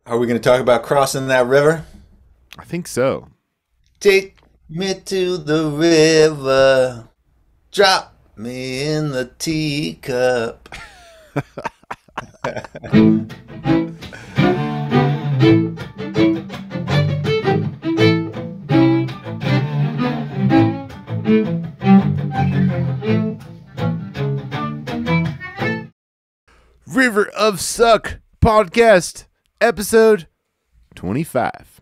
Are we going to talk about crossing that river? I think so. Take me to the river, drop me in the teacup. River of Suck podcast, episode 25.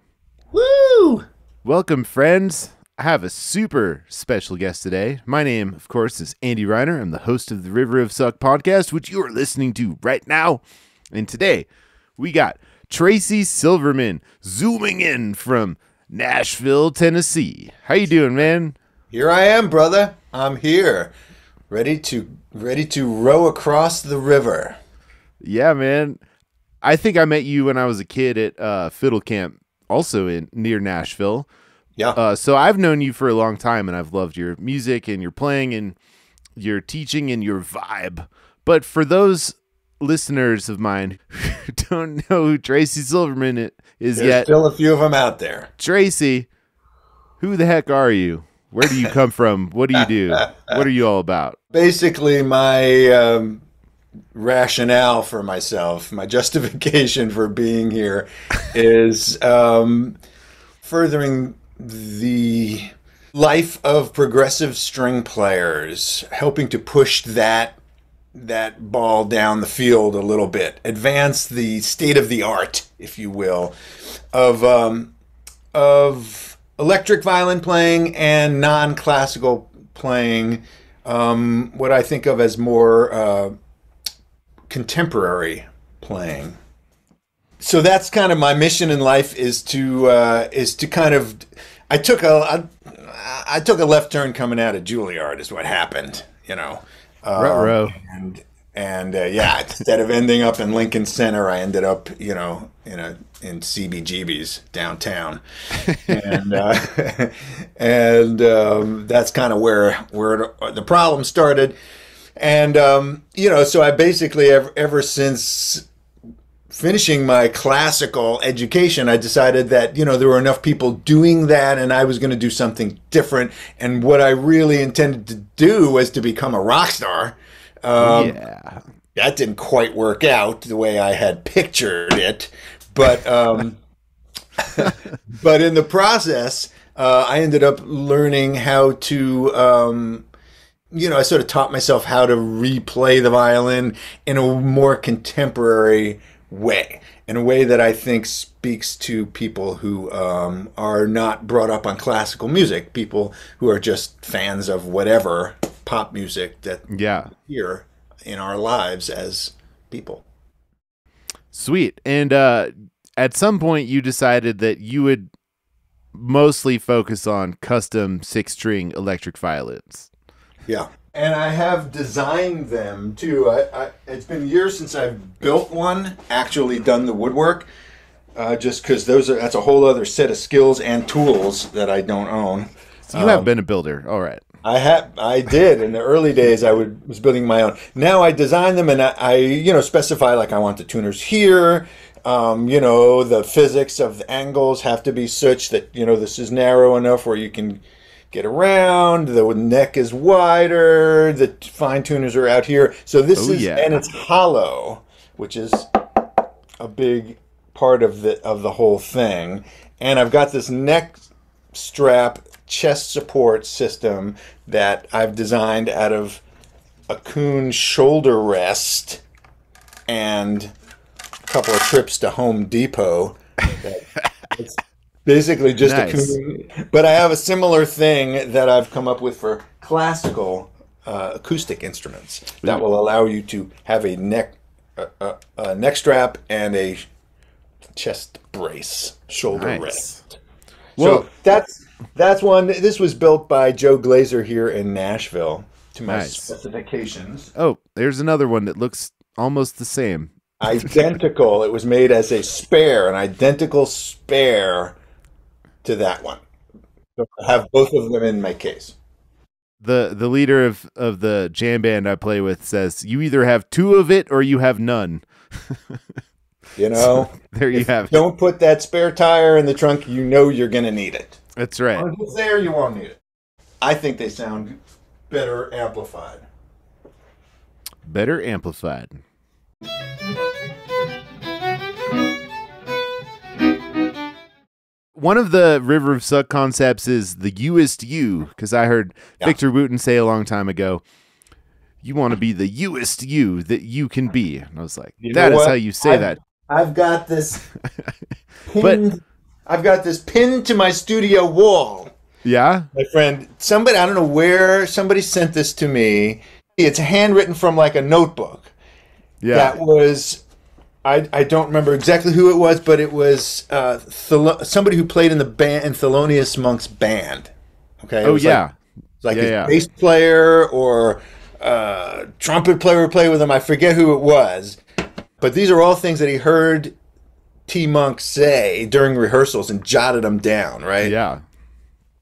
Woo! Welcome, friends. I have a super special guest today. My name, of course, is Andy Reiner. I'm the host of the River of Suck podcast, which you are listening to right now. And today, we got Tracy Silverman zooming in from Nashville, Tennessee. How you doing, man? Here I am, brother. I'm here, ready to row across the river. Yeah, man. I think I met you when I was a kid at Fiddle Camp, also near Nashville. Yeah. So I've known you for a long time, and I've loved your music and your playing and your teaching and your vibe. But for those listeners of mine who don't know who Tracy Silverman is There's yet, still a few of them out there. Tracy, who the heck are you? Where do you come from? What do you do? What are you all about? Basically, my rationale for myself, my justification for being here is furthering the life of progressive string players, helping to push that ball down the field a little bit, advance the state of the art, if you will, of electric violin playing and non-classical playing, what I think of as more contemporary playing. So that's kind of my mission in life, is to kind of I took a left turn coming out of Juilliard is what happened, you know. Ruh-roh. Yeah, instead of ending up in Lincoln Center, I ended up, you know, in CBGB's downtown, and that's kind of where the problem started. And so I basically ever since finishing my classical education, I decided that, there were enough people doing that and I was going to do something different. And what I really intended to do was to become a rock star. Yeah. That didn't quite work out the way I had pictured it. But, but in the process, I ended up learning how to, I sort of taught myself how to replay the violin in a more contemporary way, in a way that I think speaks to people who are not brought up on classical music, people who are just fans of whatever pop music that we hear in our lives as people. Sweet. And at some point you decided that you would mostly focus on custom 6-string electric violins. Yeah. And I have designed them too. It's been years since I've built one, actually done the woodwork, just because that's a whole other set of skills and tools that I don't own. So you have been a builder. All right. I did. In the early days, I was building my own. Now I design them and I specify, like, I want the tuners here. The physics of the angles have to be such that, this is narrow enough where you can get around, the neck is wider, the fine tuners are out here. So this and it's hollow, which is a big part of the whole thing. And I've got this neck strap chest support system that I've designed out of a coon shoulder rest and a couple of trips to Home Depot. It's basically just a coon, but I have a similar thing that I've come up with for classical acoustic instruments that will allow you to have a neck strap and a chest brace, shoulder rest. Well, so that's one. This was built by Joe Glazer here in Nashville to my specifications. Oh, there's another one that looks almost the same. Identical. It was made as an identical spare to that one. So I have both of them in my case. The leader of the jam band I play with says, you either have two of it or you have none. You know, there you have it. Don't put that spare tire in the trunk. You know you're going to need it. That's right. If it's there, you won't need it. I think they sound better amplified. Better amplified. One of the River of Suck concepts is the youest you, because I heard Victor Wooten say a long time ago, you want to be the youest you that you can be. And I was like, that is how you say that. I've got this pinned, I've got this pinned to my studio wall. Yeah? My friend, somebody, I don't know where, somebody sent this to me. It's handwritten from like a notebook. Yeah. That was, I don't remember exactly who it was, but it was somebody who played in the band, in Thelonious Monk's band. Okay. Oh, yeah. Like a bass player or trumpet player who played with him. I forget who it was. But these are all things that he heard T. Monk say during rehearsals and jotted them down, right? Yeah.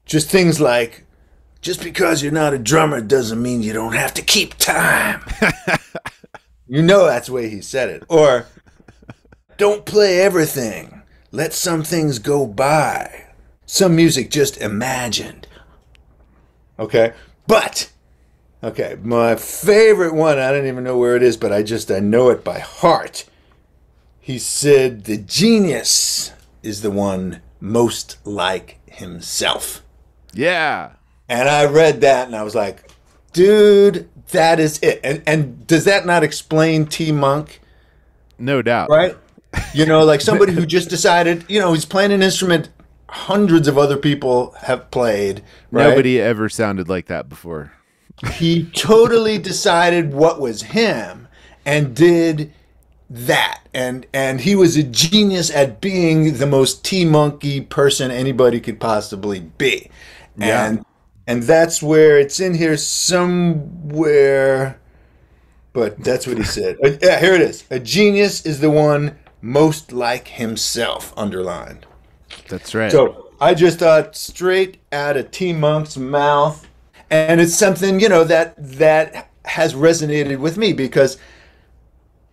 Just things like, just because you're not a drummer doesn't mean you don't have to keep time. You know that's the way he said it. Or, don't play everything. Let some things go by. Some music just imagined. Okay? But, okay, my favorite one, I don't even know where it is, but I know it by heart. He said, the genius is the one most like himself. Yeah. And I read that and I was like, dude, that is it. And does that not explain T. Monk? No doubt. Right? You know, like somebody who just decided, you know, he's playing an instrument hundreds of other people have played. Right? Nobody ever sounded like that before. He totally decided what was him and did that. And he was a genius at being the most T-Monkey person anybody could possibly be. Yeah. And that's where it's in here somewhere, but that's what he said. Yeah, here it is. A genius is the one most like himself, underlined. That's right. So I just thought straight out of T. Monk's mouth. And it's something, you know, that has resonated with me because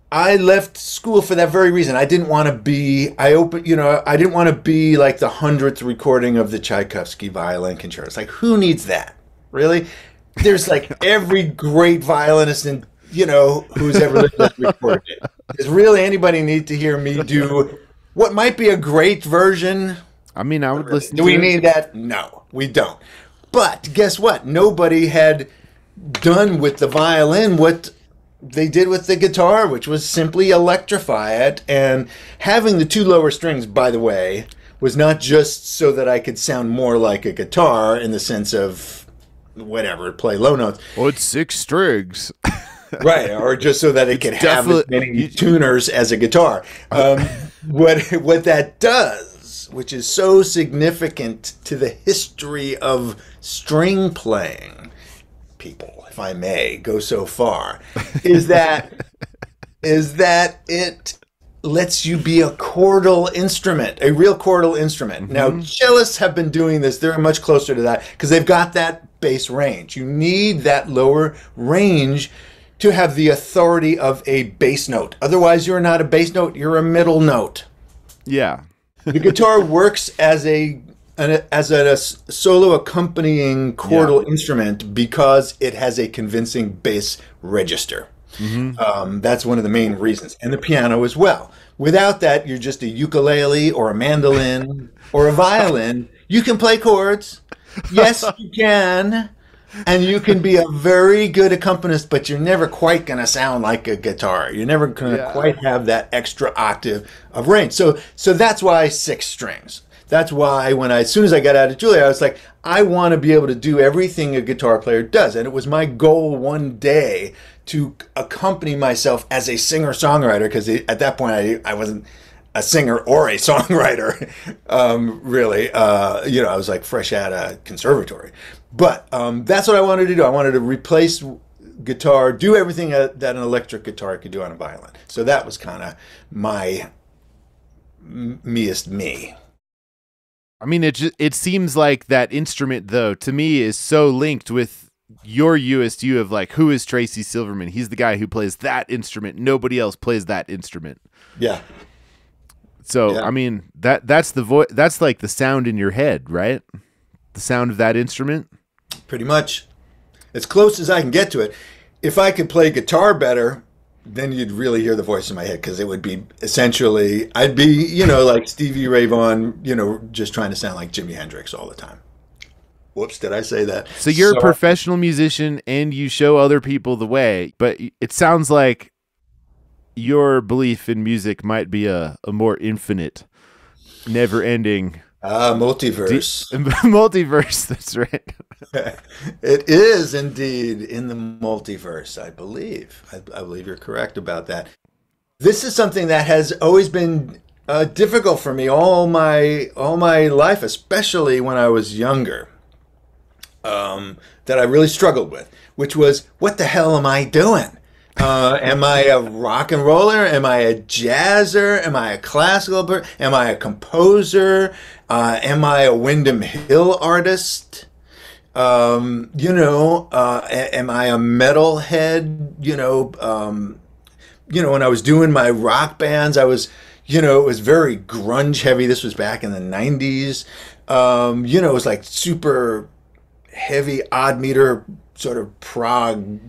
I left school for that very reason. I didn't want to be, I didn't want to be like the 100th recording of the Tchaikovsky violin concerto. It's like, who needs that? Really? There's like every great violinist in, you know, who's ever lived has recorded it. Does really anybody need to hear me do what might be a great version? I mean, I would listen to it. Do we need that? No, we don't. But guess what? Nobody had done with the violin what they did with the guitar, which was simply electrify it. And having the two lower strings, by the way, was not just so that I could sound more like a guitar in the sense of whatever, play low notes. Well, it's 6 strings. Right, or just so that it could have as many tuners as a guitar. What that does, which is so significant to the history of string playing, people, if I may go so far, is that it lets you be a chordal instrument, a real chordal instrument. Mm-hmm. Now, cellists have been doing this. They're much closer to that because they've got that bass range. You need that lower range to have the authority of a bass note. Otherwise, you're not a bass note, you're a middle note. Yeah. The guitar works as a solo accompanying chordal instrument because it has a convincing bass register. Mm-hmm. That's one of the main reasons. And the piano as well. Without that, you're just a ukulele or a mandolin or a violin. You can play chords. Yes, you can. And you can be a very good accompanist, but you're never quite going to sound like a guitar. You're never going to quite have that extra octave of range. So that's why 6 strings. That's why as soon as I got out of Juilliard, I was like, I want to be able to do everything a guitar player does. And it was my goal one day to accompany myself as a singer-songwriter, because at that point I wasn't a singer or a songwriter, really. I was like fresh out of conservatory. But that's what I wanted to do. I wanted to replace guitar, do everything that an electric guitar could do on a violin. So that was kind of my meest me. I mean, it seems like that instrument, though, to me is so linked with your USU of like, who is Tracy Silverman? He's the guy who plays that instrument. Nobody else plays that instrument. Yeah. So, Yeah. I mean, that's the voice. That's like the sound in your head, right? The sound of that instrument. Pretty much. As close as I can get to it. If I could play guitar better, then you'd really hear the voice in my head, because it would be essentially, I'd be, like Stevie Ray Vaughan, just trying to sound like Jimi Hendrix all the time. Whoops, did I say that? So you're a professional musician and you show other people the way, but it sounds like your belief in music might be a more infinite, never-ending multiverse. Multiverse, that's right. It is indeed in the multiverse, I believe. I believe you're correct about that. This is something that has always been difficult for me all my life, especially when I was younger. That I really struggled with, which was, what the hell am I doing? Am I a rock and roller? Am I a jazzer? Am I a classical? Am I a composer? Am I a Windham Hill artist? Am I a metalhead? When I was doing my rock bands, I was, it was very grunge heavy. This was back in the 90s. It was like super heavy, odd meter, sort of prog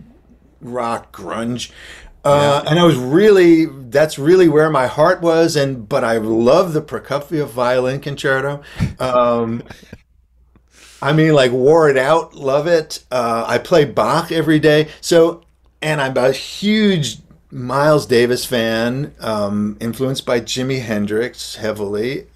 rock grunge. And that's really where my heart was. But I love the Prokofiev violin concerto. Wore it out, love it. I play Bach every day. And I'm a huge Miles Davis fan, influenced by Jimi Hendrix heavily.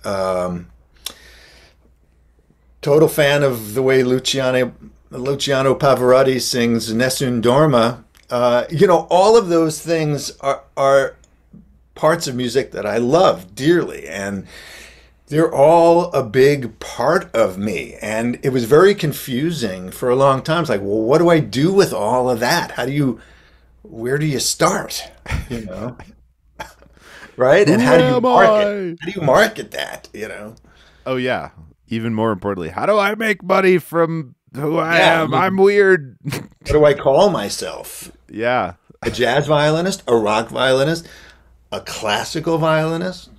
Total fan of the way Luciano Pavarotti sings Nessun Dorma. All of those things are parts of music that I love dearly, and they're all a big part of me. And it was very confusing for a long time. It's like, well, what do I do with all of that? Where do you start? Right? And how do you market that? Oh yeah. Even more importantly, how do I make money from who I am? I'm weird. What do I call myself? Yeah. A jazz violinist, a rock violinist, a classical violinist?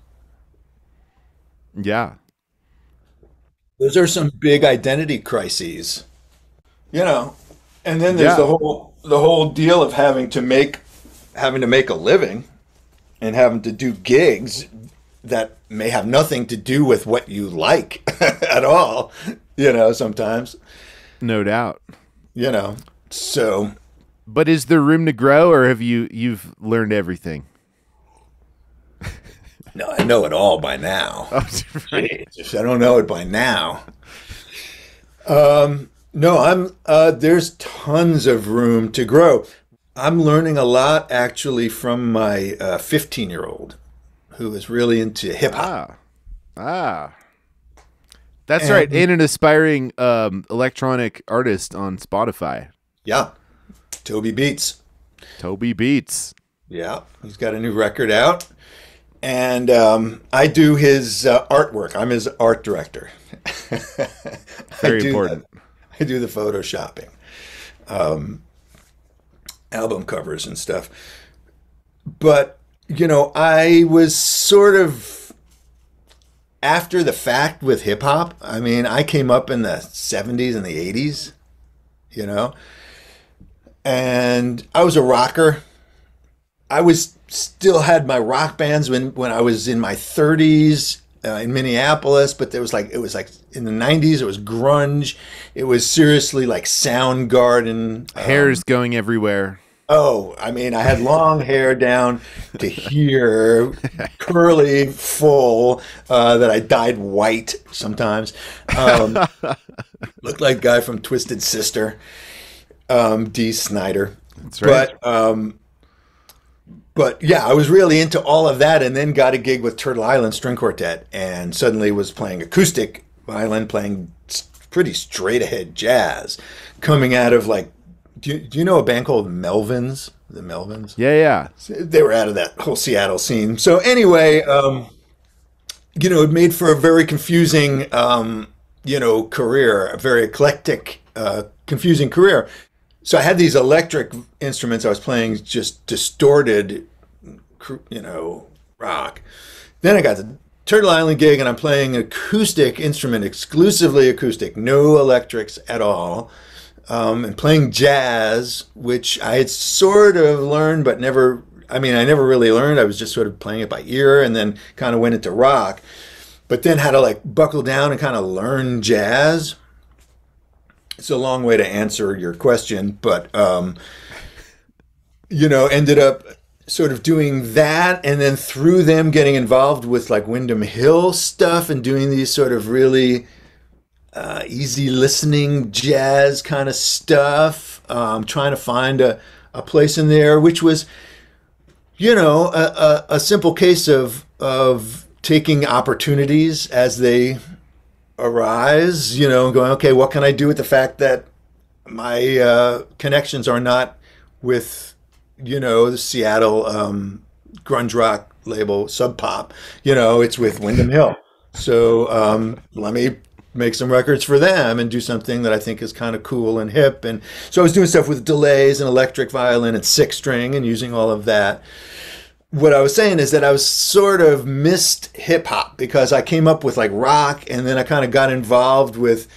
Yeah. Those are some big identity crises. And then there's the whole deal of having to make a living and having to do gigs that may have nothing to do with what you like at all, sometimes. No doubt. So. But is there room to grow, or have you've learned everything? No, I know it all by now. Oh, right. I don't know it by now. No, there's tons of room to grow. I'm learning a lot, actually, from my 15-year-old. Who is really into hip hop. That's right. And an aspiring electronic artist on Spotify. Yeah. Toby Beats. Yeah. He's got a new record out. And I do his artwork. I'm his art director. Very important. I do the photoshopping. Album covers and stuff. But I was sort of after the fact with hip hop. I came up in the 70s and the 80s, and I was a rocker. I still had my rock bands when I was in my 30s in Minneapolis, but it was like in the 90s, it was grunge. It was seriously like Soundgarden. Hair's going everywhere. Oh, I had long hair down to here, curly, full, that I dyed white sometimes. Looked like a guy from Twisted Sister, Dee Snider. That's right. But yeah, I was really into all of that, and then got a gig with Turtle Island String Quartet, and suddenly was playing acoustic violin, playing pretty straight ahead jazz, coming out of like. Do you know a band called Melvins? The Melvins? Yeah. They were out of that whole Seattle scene. So anyway, it made for a very confusing, career, a very eclectic, confusing career. So I had these electric instruments I was playing, just distorted, rock. Then I got Turtle Island gig, and I'm playing acoustic instrument, exclusively acoustic, no electrics at all, and playing jazz, which I had sort of learned, but never. I mean, I never really learned. I was just sort of playing it by ear, and then kind of went into rock, but then had to like buckle down and kind of learn jazz. It's a long way to answer your question, but ended up sort of doing that, and then through them getting involved with like Windham Hill stuff and doing these sort of really easy listening jazz kind of stuff, trying to find a place in there, which was, a simple case of taking opportunities as they arise, going, okay, what can I do with the fact that my connections are not with the Seattle grunge rock label Sub Pop, it's with Windham Hill. So let me make some records for them and do something that I think is kind of cool and hip. And so I was doing stuff with delays and electric violin and six string and using all of that. What I was saying is that I was sort of missed hip hop because I came up with like rock, and then I kind of got involved with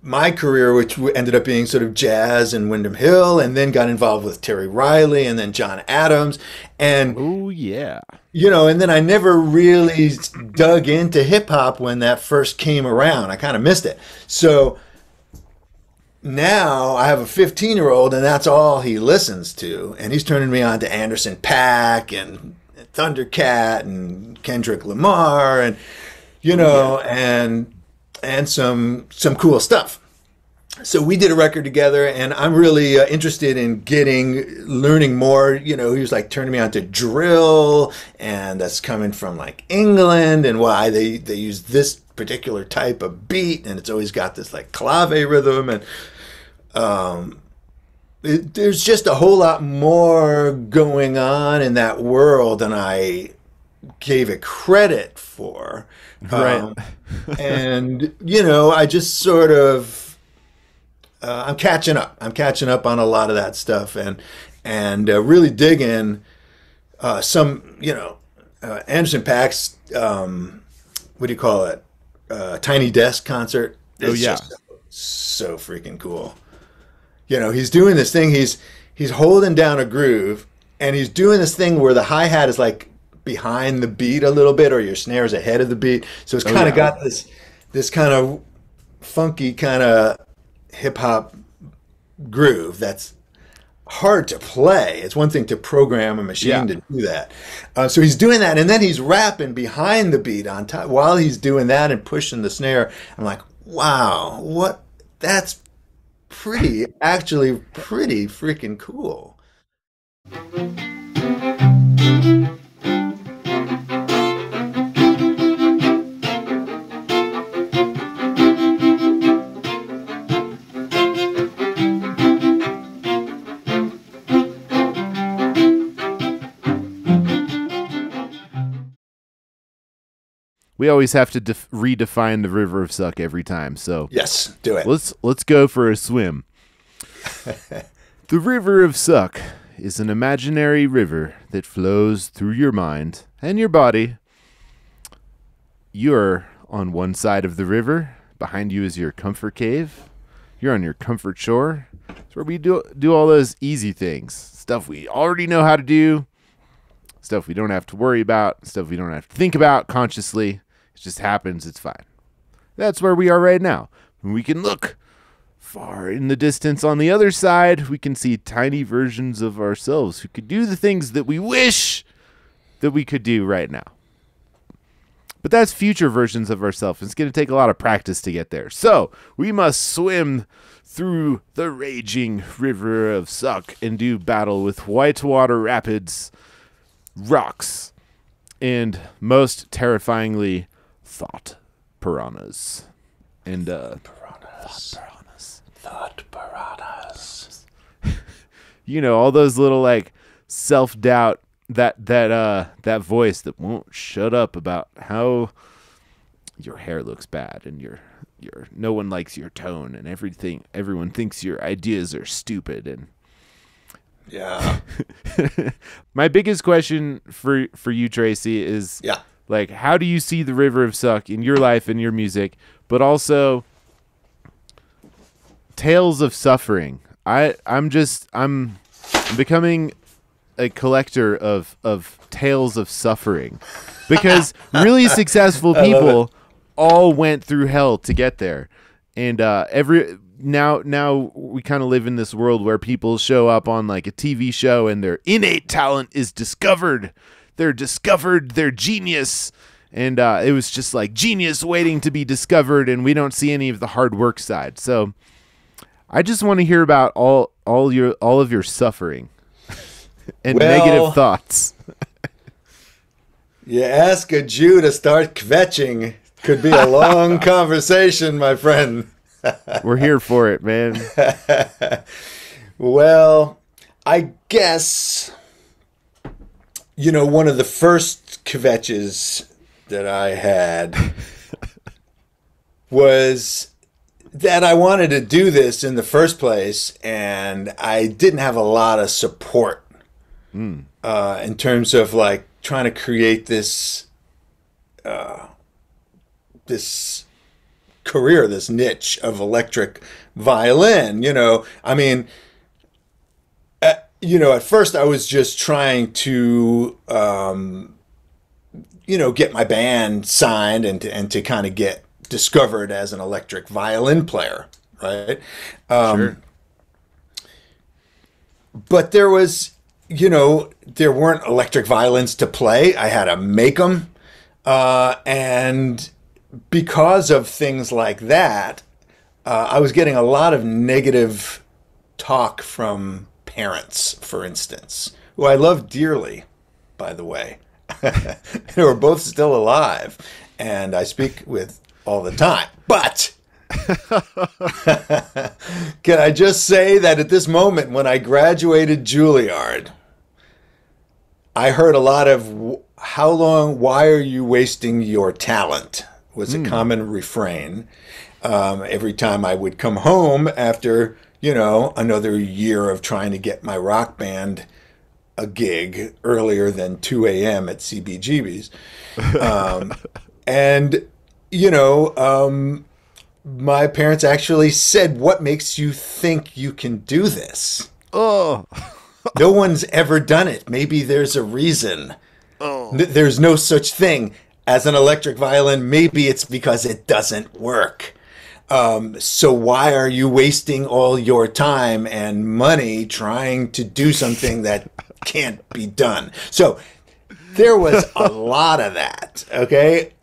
my career, which ended up being sort of jazz and Windham Hill, and then got involved with Terry Riley and then John Adams. And oh yeah. And then I never really dug into hip hop when that first came around. I kind of missed it. So now I have a 15-year-old, and that's all he listens to. And he's turning me on to Anderson .Paak and Thundercat and Kendrick Lamar and, and some cool stuff. So we did a record together, and I'm really interested in learning more. He was like turning me on to drill, and that's coming from like England, and why they use this particular type of beat, and it's always got this like clave rhythm, and there's just a whole lot more going on in that world than I gave it credit for. Right. And, I just sort of, I'm catching up. I'm catching up on a lot of that stuff, and really digging some, Anderson .Paak's, what do you call it? Tiny Desk concert. It's just so freaking cool. He's doing this thing. He's holding down a groove, and he's doing this thing where the hi-hat is like behind the beat a little bit, or your snare is ahead of the beat. So it's kind of got this kind of funky kind of hip hop groove that's hard to play. It's one thing to program a machine to do that. So he's doing that, and then he's rapping behind the beat on top while he's doing that and pushing the snare. I'm like, wow, that's actually pretty freaking cool. We always have to redefine the River of Suck every time. So yes, do it. Let's go for a swim. The River of Suck is an imaginary river that flows through your mind and your body. You're on one side of the river. Behind you is your comfort cave. You're on your comfort shore. It's where we do all those easy things. Stuff we already know how to do. Stuff we don't have to worry about. Stuff we don't have to think about consciously. It just happens. It's fine. That's where we are right now. When we can look far in the distance on the other side, we can see tiny versions of ourselves who could do the things that we wish that we could do right now. But that's future versions of ourselves. It's going to take a lot of practice to get there. So we must swim through the raging river of suck and do battle with whitewater rapids, rocks, and most terrifyingly, thought piranhas. And thought piranhas. All those little like self-doubt, that voice that won't shut up about how your hair looks bad and your no one likes your tone and everyone thinks your ideas are stupid. And yeah. My biggest question for you, Tracy, is Like, how do you see the River of Suck in your life and your music, but also tales of suffering? I'm becoming a collector of tales of suffering, because really successful people all went through hell to get there. And now we kind of live in this world where people show up on like a TV show and their innate talent is discovered. They're discovered their genius, and it was just like genius waiting to be discovered, and we don't see any of the hard work side. So I just want to hear about all of your suffering and negative thoughts. You ask a Jew to start kvetching. Could be a long conversation, my friend. We're here for it, man. Well, I guess, one of the first kvetches that I had was that I wanted to do this in the first place, and I didn't have a lot of support in terms of like trying to create this this career, this niche of electric violin. I mean, at first I was just trying to, get my band signed and to kind of get discovered as an electric violin player, right? Sure. But there was, there weren't electric violins to play. I had to make them. And because of things like that, I was getting a lot of negative talk from parents, for instance, who I love dearly, by the way. Who are both still alive, and I speak with all the time. But can I just say that at this moment, when I graduated Juilliard, I heard a lot of, why are you wasting your talent? Was a common refrain. Every time I would come home after, another year of trying to get my rock band a gig earlier than 2 a.m. at CBGB's. And, my parents actually said, what makes you think you can do this? Oh, no one's ever done it. Maybe there's a reason. Oh, There's no such thing as an electric violin. Maybe it's because it doesn't work. So why are you wasting all your time and money trying to do something that can't be done? So there was a lot of that, okay?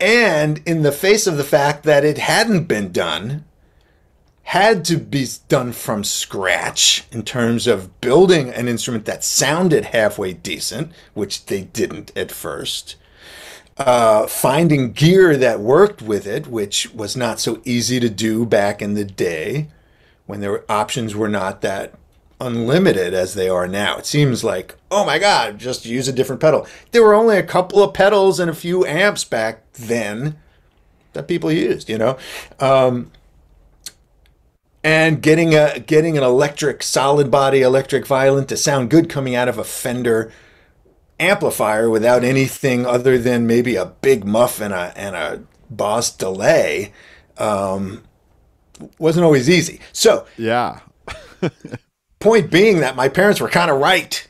And in the face of the fact that it hadn't been done, had to be done from scratch in terms of building an instrument that sounded halfway decent, which they didn't at first. Finding gear that worked with it, which was not so easy to do back in the day when options were not that unlimited as they are now. It seems like, oh my God, just use a different pedal. There were only a couple of pedals and a few amps back then that people used, and getting an electric, solid body electric violin to sound good coming out of a Fender amplifier without anything other than maybe a big muff and a Boss delay wasn't always easy. So yeah. Point being that my parents were kind of right.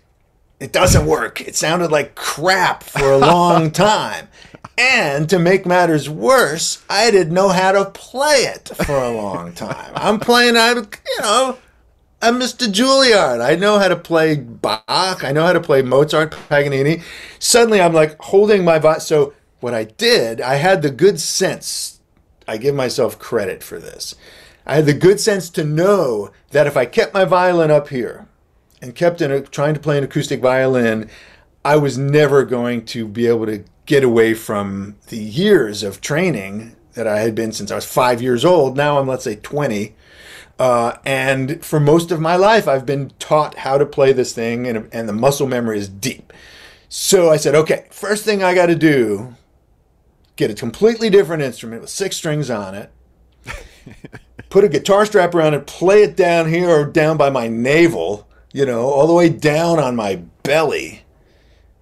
It doesn't work. It sounded like crap for a long time. And to make matters worse, I didn't know how to play it for a long time. I'm playing I'm Mr. Juilliard. I know how to play Bach. I know how to play Mozart, Paganini. Suddenly I'm like holding my voice. So what I did, I had the good sense. I give myself credit for this. I had the good sense to know that if I kept my violin up here and kept trying to play an acoustic violin, I was never going to be able to get away from the years of training that I had been since I was 5 years old. Now I'm, let's say, 20. And for most of my life, I've been taught how to play this thing, and the muscle memory is deep. So I said, okay, first thing I got to do, get a completely different instrument with 6 strings on it, put a guitar strap around it, play it down here or down by my navel, all the way down on my belly,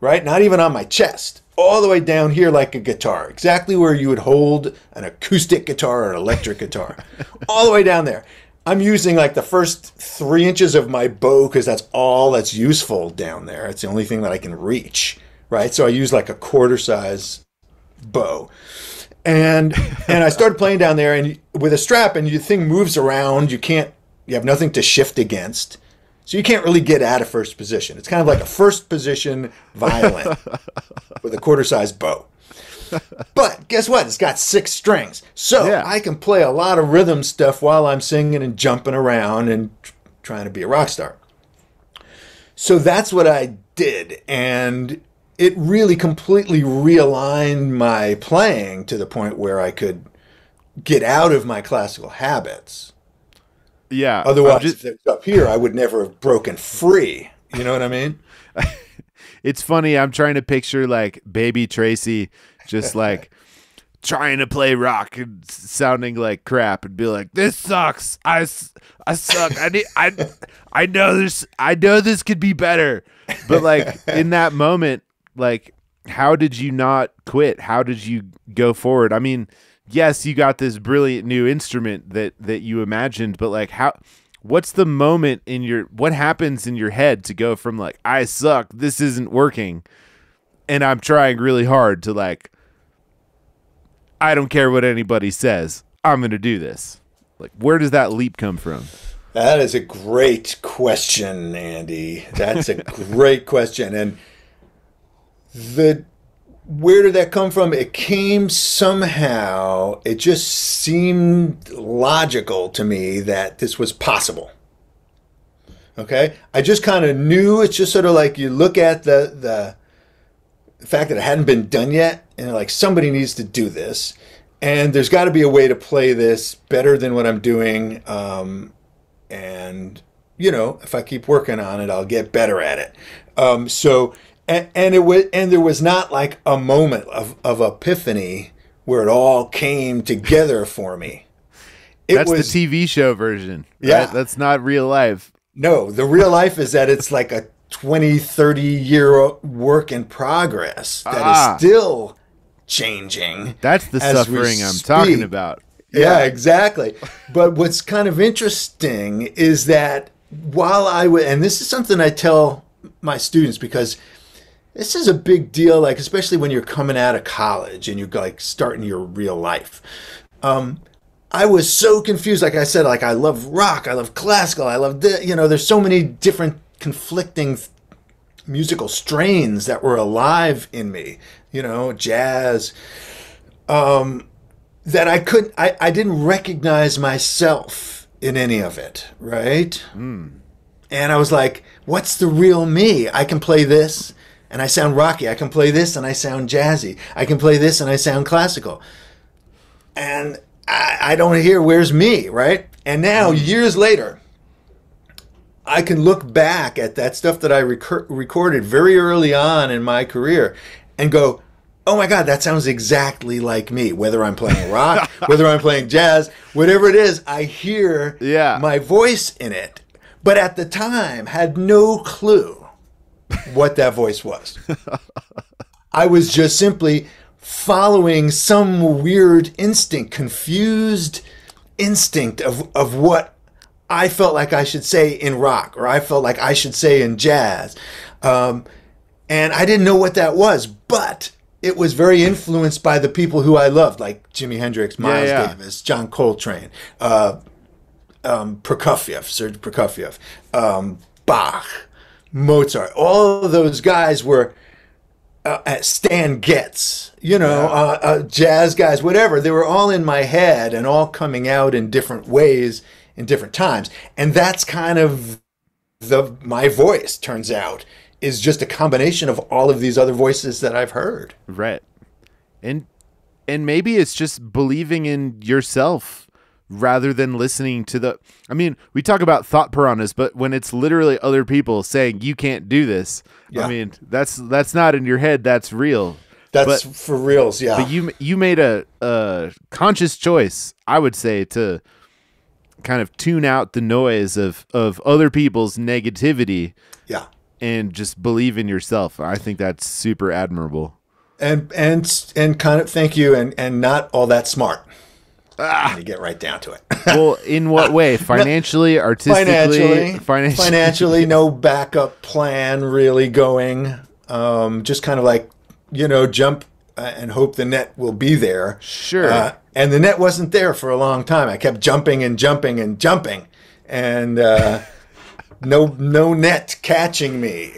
right? Not even on my chest. all the way down here like a guitar, exactly where you would hold an acoustic guitar or an electric guitar, all the way down there. I'm using like the first 3 inches of my bow because that's all that's useful down there. It's the only thing that I can reach, right? So I use like a quarter size bow. And I started playing down there and with a strap, and the thing moves around. You have nothing to shift against. So you can't really get out of first position. It's kind of like a first position violin with a quarter size bow. But guess what? It's got 6 strings. So yeah. I can play a lot of rhythm stuff while I'm singing and jumping around and trying to be a rock star. So that's what I did. And it really completely realigned my playing to the point where I could get out of my classical habits. Yeah. Otherwise, if it was up here, I would never have broken free. You know what I mean? It's funny. I'm trying to picture like baby Tracy just like trying to play rock and sounding like crap and be like, this sucks. I suck. I know this could be better. But like in that moment, like, how did you not quit? How did you go forward? I mean, yes, you got this brilliant new instrument that you imagined, but like what's the moment what happens in your head to go from like, I suck, this isn't working, and I'm trying really hard to like, I don't care what anybody says, I'm going to do this. Like, where does that leap come from? That is a great question, Andy. That's a great question. And where did that come from? It came somehow. It just seemed logical to me that this was possible. Okay? I just kind of knew. It's just sort of like you look at the fact that it hadn't been done yet, and like, somebody needs to do this. And there's got to be a way to play this better than what I'm doing. And, you know, if I keep working on it, I'll get better at it. And there was not like a moment of epiphany where it all came together for me. That's the TV show version. Right? Yeah. That's not real life. No, the real life is that it's like a 20, 30-year work in progress that is still changing. That's the suffering I'm talking about. Yeah, exactly. But what's kind of interesting is that while and this is something I tell my students, because this is a big deal, like especially when you're coming out of college and you're like starting your real life. I was so confused. Like I said, like I love rock, I love classical, I love there's so many different conflicting musical strains that were alive in me, jazz, that I didn't recognize myself in any of it, right? And I was like, what's the real me? I can play this and I sound rocky. I can play this and I sound jazzy. I can play this and I sound classical. And I don't hear where's me, right? And now, years later, I can look back at that stuff that I recorded very early on in my career and go, oh my God, that sounds exactly like me. Whether I'm playing rock, whether I'm playing jazz, whatever it is, I hear my voice in it. But at the time, had no clue what that voice was. I was just simply following some weird instinct, confused instinct of what I felt like I should say in rock, or I felt like I should say in jazz. And I didn't know what that was, but it was very influenced by the people who I loved, like Jimi Hendrix, Miles Davis, John Coltrane, Prokofiev, Serge Prokofiev, Bach, Mozart. All of those guys were Stan Getz, jazz guys, whatever. They were all in my head and all coming out in different ways in different times. And that's kind of my voice, turns out, is just a combination of all of these other voices that I've heard. Right. And maybe it's just believing in yourself rather than listening to we talk about thought piranhas, but when it's literally other people saying you can't do this, that's not in your head, that's real. That's for reals, yeah. But you made a conscious choice, I would say, to kind of tune out the noise of other people's negativity. Yeah. And just believe in yourself. I think that's super admirable. and kind of thank you, and not all that smart. To get right down to it. Well, in what way? Financially, artistically, financially, no backup plan really going. Just kind of like, jump and hope the net will be there. Sure. And the net wasn't there for a long time. I kept jumping and jumping and jumping, and no net catching me.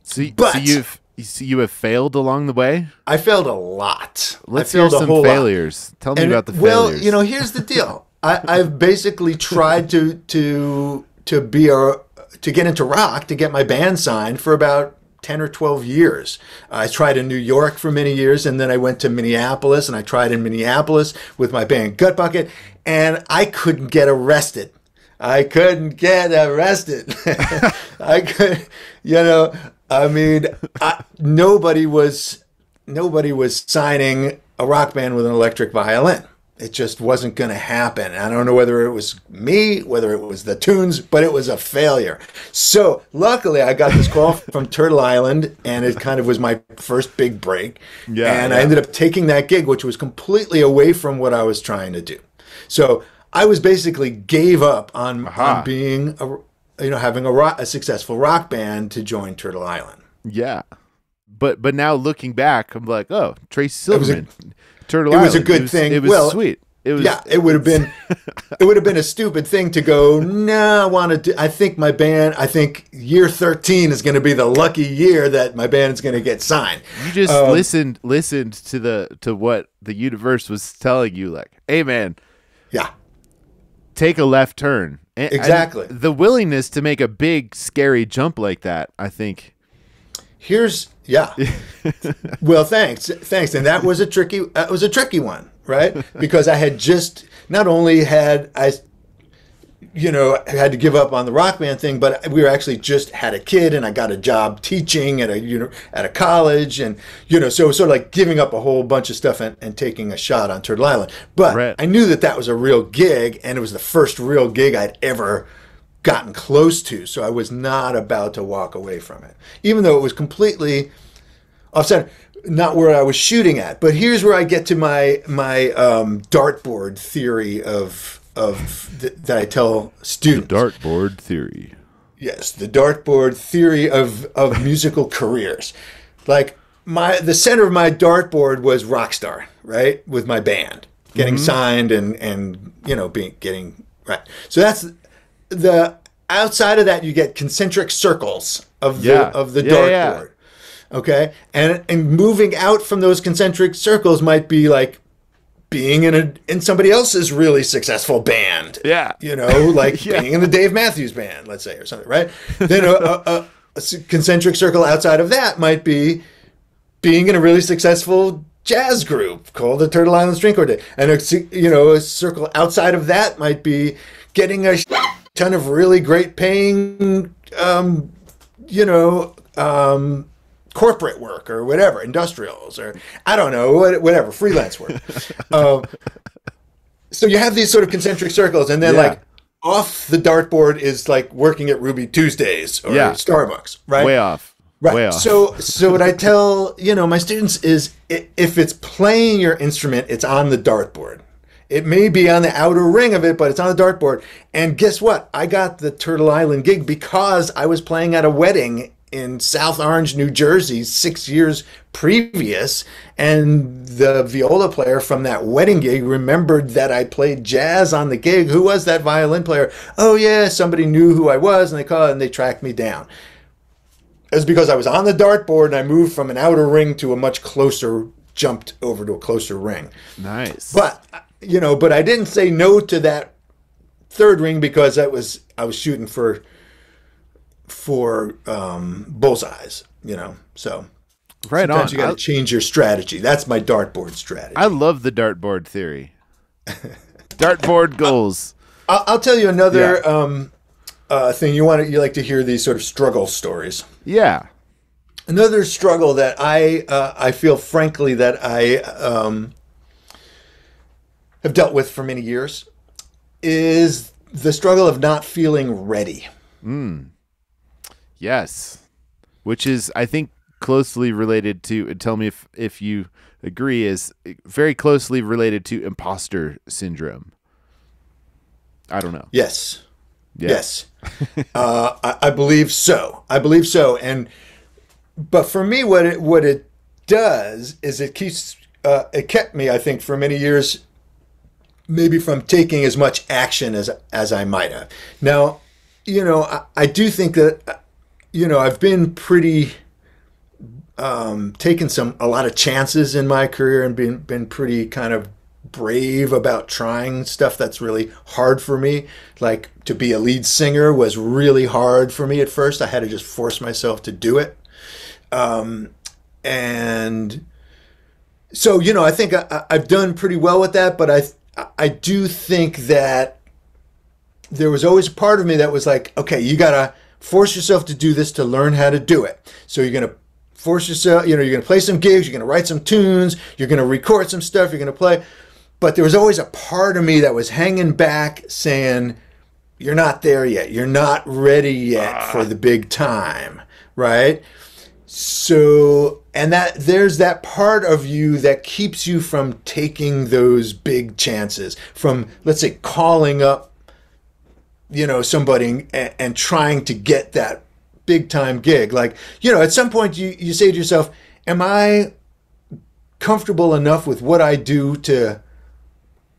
So you have failed along the way? I failed a lot. Let's hear some failures. Tell me about the failures. Well, here's the deal. I've basically tried to get into rock, to get my band signed for about 10 or 12 years. I tried in New York for many years, and then I went to Minneapolis, and I tried in Minneapolis with my band Gut Bucket, and I couldn't get arrested. I could, nobody was signing a rock band with an electric violin. It just wasn't going to happen. I don't know whether it was me, whether it was the tunes, but it was a failure. So luckily I got this call from Turtle Island, and it kind of was my first big break. I ended up taking that gig, which was completely away from what I was trying to do. So I was basically gave up on being having a successful rock band to join Turtle Island. Yeah. But now looking back, I'm like, oh, Tracy Silverman, Turtle Island. It was a good thing. It was sweet. It would have been a stupid thing to go, no, I think year 13 is going to be the lucky year that my band is going to get signed. You just listened to what the universe was telling you, like, hey man, take a left turn. Exactly. And the willingness to make a big, scary jump like that, I think. Well, thanks. And that was a tricky one, right? Because I had just, not only had I, had to give up on the rock band thing, but we were actually just had a kid, and I got a job teaching at a college, and, so sort of like giving up a whole bunch of stuff and taking a shot on Turtle Island. But I knew that was a real gig, and it was the first real gig I'd ever gotten close to. So I was not about to walk away from it, even though it was completely offset, not where I was shooting at. But here's where I get to my dartboard theory that I tell students. The dartboard theory. Yes, the dartboard theory of musical careers. Like the center of my dartboard was Rockstar, right, with my band getting signed and getting right. So that's the outside of that. You get concentric circles of the dartboard. Okay, and moving out from those concentric circles might be like being in somebody else's really successful band. Yeah. Being in the Dave Matthews Band, let's say, or something, right? Then a concentric circle outside of that might be being in a really successful jazz group called the Turtle Island String Quartet. And a circle outside of that might be getting a ton of really great paying, corporate work or whatever, industrials, or I don't know, whatever, freelance work. So you have these sort of concentric circles, and then like off the dartboard is like working at Ruby Tuesdays or Starbucks, right? Way off. Right. Way off. So what I tell, my students is if it's playing your instrument, it's on the dartboard. It may be on the outer ring of it, but it's on the dartboard. And guess what? I got the Turtle Island gig because I was playing at a wedding in South Orange, New Jersey, 6 years previous, and the viola player from that wedding gig remembered that I played jazz on the gig. Who was that violin player? Oh yeah, somebody knew who I was, and they called and they tracked me down. It's because I was on the dartboard and I moved from an outer ring to jumped over to a closer ring. Nice. But I didn't say no to that third ring because I was shooting for bullseyes, so right sometimes on. You got to change your strategy. That's my dartboard strategy. I love the dartboard theory. Dartboard goals. I'll tell you another thing. You like to hear these sort of struggle stories. Yeah. Another struggle that I feel frankly that I have dealt with for many years is the struggle of not feeling ready. Yes. Which is, I think, closely related to, and tell me if you agree, is very closely related to imposter syndrome. I don't know. Yes. Yeah. Yes. I believe so. But for me, what it does is it kept me, I think, for many years, maybe from taking as much action as I might have. Now, I do think that, I've been pretty, taken a lot of chances in my career and been pretty kind of brave about trying stuff that's really hard for me. Like, to be a lead singer was really hard for me at first. I had to just force myself to do it. And so, I think I've done pretty well with that, but I do think that there was always a part of me that was like, okay, you got to force yourself to do this to learn how to do it. So you're going to force yourself, you're going to play some gigs, you're going to write some tunes, you're going to record some stuff, you're going to play. But there was always a part of me that was hanging back saying, you're not there yet. You're not ready yet for the big time, right? So, and there's that part of you that keeps you from taking those big chances, from, let's say, calling up, somebody and trying to get that big time gig. Like, at some point you say to yourself, am I comfortable enough with what I do to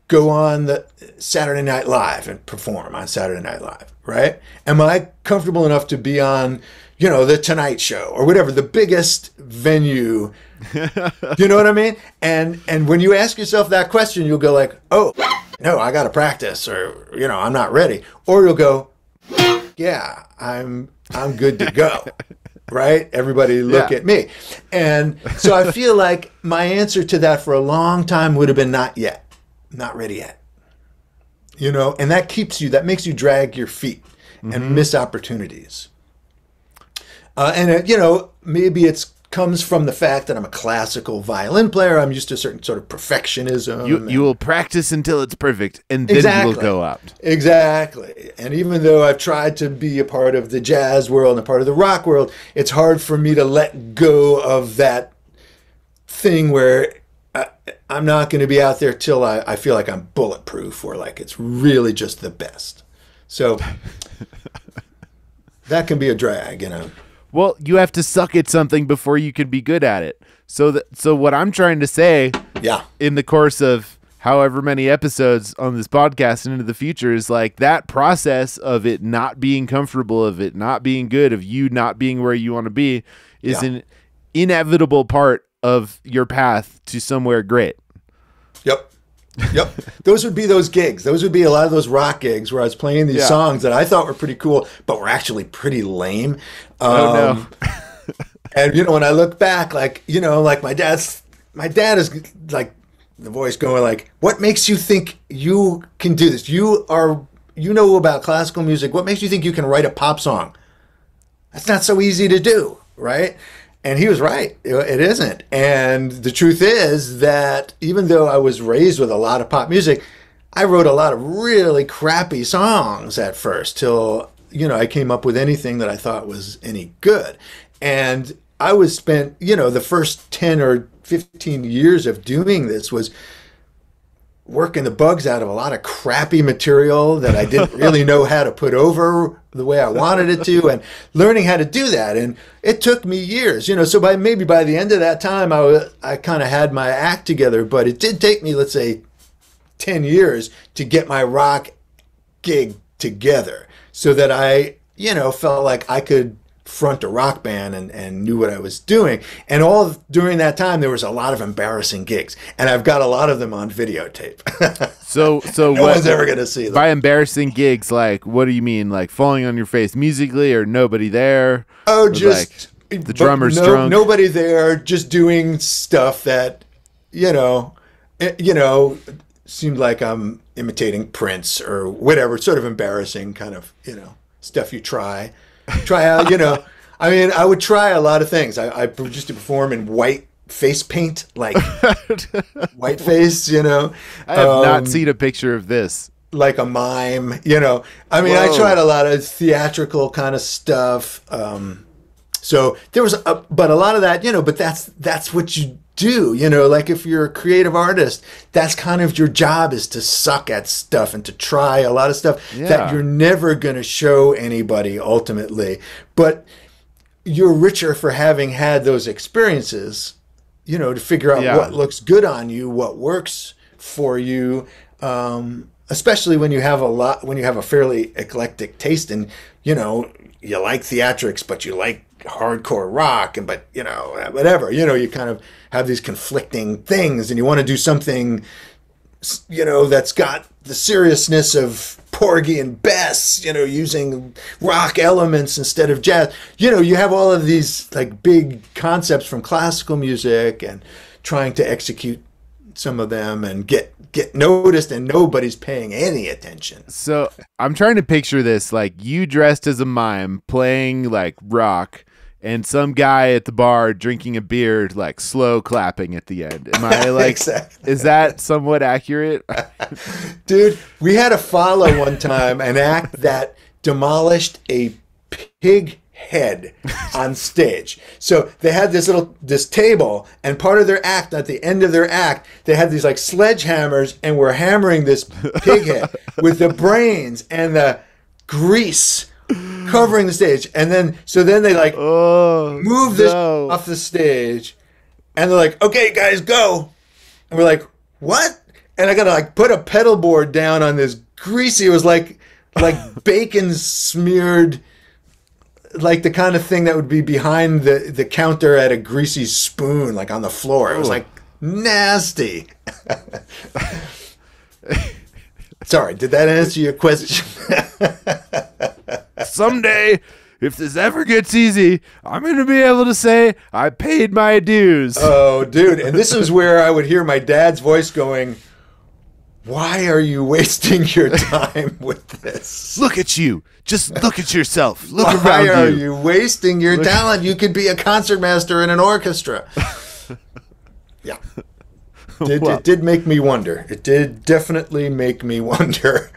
go on the Saturday Night Live and perform on Saturday Night Live, right? Am I comfortable enough to be on, the Tonight Show or whatever, the biggest venue? You know what I mean? And when you ask yourself that question, you'll go like, oh, no, I got to practice, or, I'm not ready. Or you'll go, yeah, I'm good to go. Right? Everybody look at me. And so I feel like my answer to that for a long time would have been not yet. Not ready yet. And that makes you drag your feet and miss opportunities. Maybe it comes from the fact that I'm a classical violin player. I'm used to a certain sort of perfectionism. You will practice until it's perfect, and then you will go out. Exactly. And even though I've tried to be a part of the jazz world and a part of the rock world, it's hard for me to let go of that thing where I'm not going to be out there till I feel like I'm bulletproof, or like it's really just the best. So that can be a drag, Well, you have to suck at something before you can be good at it. So what I'm trying to say, in the course of however many episodes on this podcast and into the future, is like that process of it not being comfortable, of it not being good, of you not being where you want to be, is an inevitable part of your path to somewhere great. Yep. Those would be those gigs. Those would be a lot of those rock gigs where I was playing these songs that I thought were pretty cool, but were actually pretty lame. Oh no. And when I look back, like my dad is like the voice going like, what makes you think you can do this? You know about classical music. What makes you think you can write a pop song? That's not so easy to do, right? And he was right. It isn't. And the truth is that even though I was raised with a lot of pop music, I wrote a lot of really crappy songs at first till, I came up with anything that I thought was any good. And I was spent, the first 10 or 15 years of doing this was working the bugs out of a lot of crappy material that I didn't really know how to put over the way I wanted it to, and learning how to do that. And it took me years, so by the end of that time, I kind of had my act together, but it did take me, let's say, 10 years to get my rock gig together so that I, felt like I could front a rock band and knew what I was doing. And all during that time, there was a lot of embarrassing gigs, and I've got a lot of them on videotape. So no one's ever going to see them. By embarrassing gigs, like, what do you mean? Like falling on your face musically, or nobody there? Oh, just like the drummer's drunk. Nobody there, just doing stuff that, seemed like I'm imitating Prince or whatever, sort of embarrassing kind of, stuff you try out, I mean, I would try a lot of things. I used to perform in white face paint, like white face, I have not seen a picture of this. Like a mime, I mean, Whoa. I tried a lot of theatrical kind of stuff. So there was but a lot of that, but that's what you do, like if you're a creative artist, that's kind of your job, is to suck at stuff and to try a lot of stuff that you're never going to show anybody ultimately. But you're richer for having had those experiences, to figure out what looks good on you, what works for you, especially when you have a fairly eclectic taste, and, you like theatrics, but you like hardcore rock, and whatever, you kind of have these conflicting things, and you want to do something, that's got the seriousness of Porgy and Bess, using rock elements instead of jazz. You have all of these like big concepts from classical music, and trying to execute some of them and get noticed, and nobody's paying any attention. So I'm trying to picture this, like you dressed as a mime playing like rock, and some guy at the bar drinking a beer, like slow clapping at the end. Am I like, exactly. Is that somewhat accurate? Dude, we had to follow one time an act that demolished a pig head on stage. So they had this table, and part of their act, at the end of their act, they had these like sledgehammers, and were hammering this pig head with the brains and the grease covering the stage. And then they like move this off the stage, and they're like, okay guys, go. And we're like, what? And I gotta like put a pedal board down on this greasy, it was like bacon smeared, like the kind of thing that would be behind the counter at a greasy spoon, like on the floor. It was like nasty. Sorry, did that answer your question? Someday, if this ever gets easy, I'm going to be able to say I paid my dues. Oh, dude. And this is where I would hear my dad's voice going, why are you wasting your time with this? Look at you. Just look at yourself. Look around you. Why are you wasting your talent? You could be a concertmaster in an orchestra. Yeah. It did make me wonder. It did definitely make me wonder.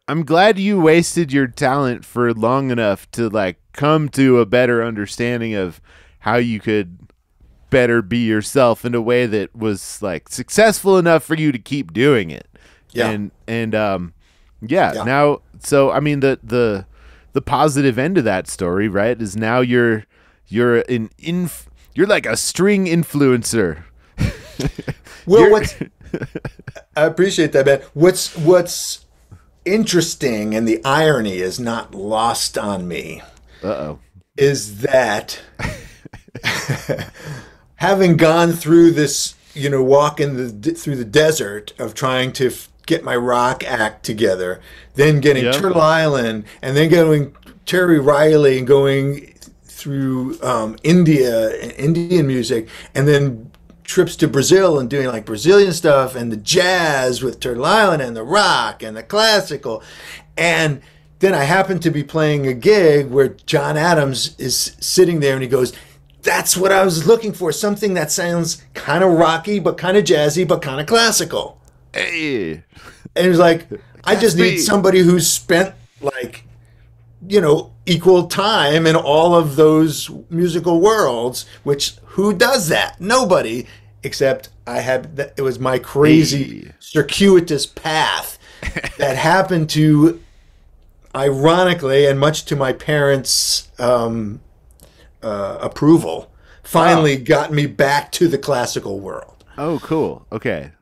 I'm glad you wasted your talent for long enough to like come to a better understanding of how you could better be yourself in a way that was like successful enough for you to keep doing it. Yeah. Yeah. Now, so I mean the positive end of that story, right, is now you're like a string influencer. Well, I appreciate that, man. What's interesting, and the irony is not lost on me, is that having gone through this, walk through the desert of trying to get my rock act together, then getting Turtle Island, and then going Terry Riley, and going through India and Indian music, and then trips to Brazil and doing like Brazilian stuff, and the jazz with Turtle Island, and the rock and the classical. And then I happened to be playing a gig where John Adams is sitting there, and he goes, that's what I was looking for, something that sounds kind of rocky but kind of jazzy but kind of classical. Hey. And he was like, I just need somebody who's spent like, equal time in all of those musical worlds, which who does that? Nobody, except it was my crazy circuitous path that happened to, ironically, and much to my parents' approval, finally got me back to the classical world. Oh, cool. Okay.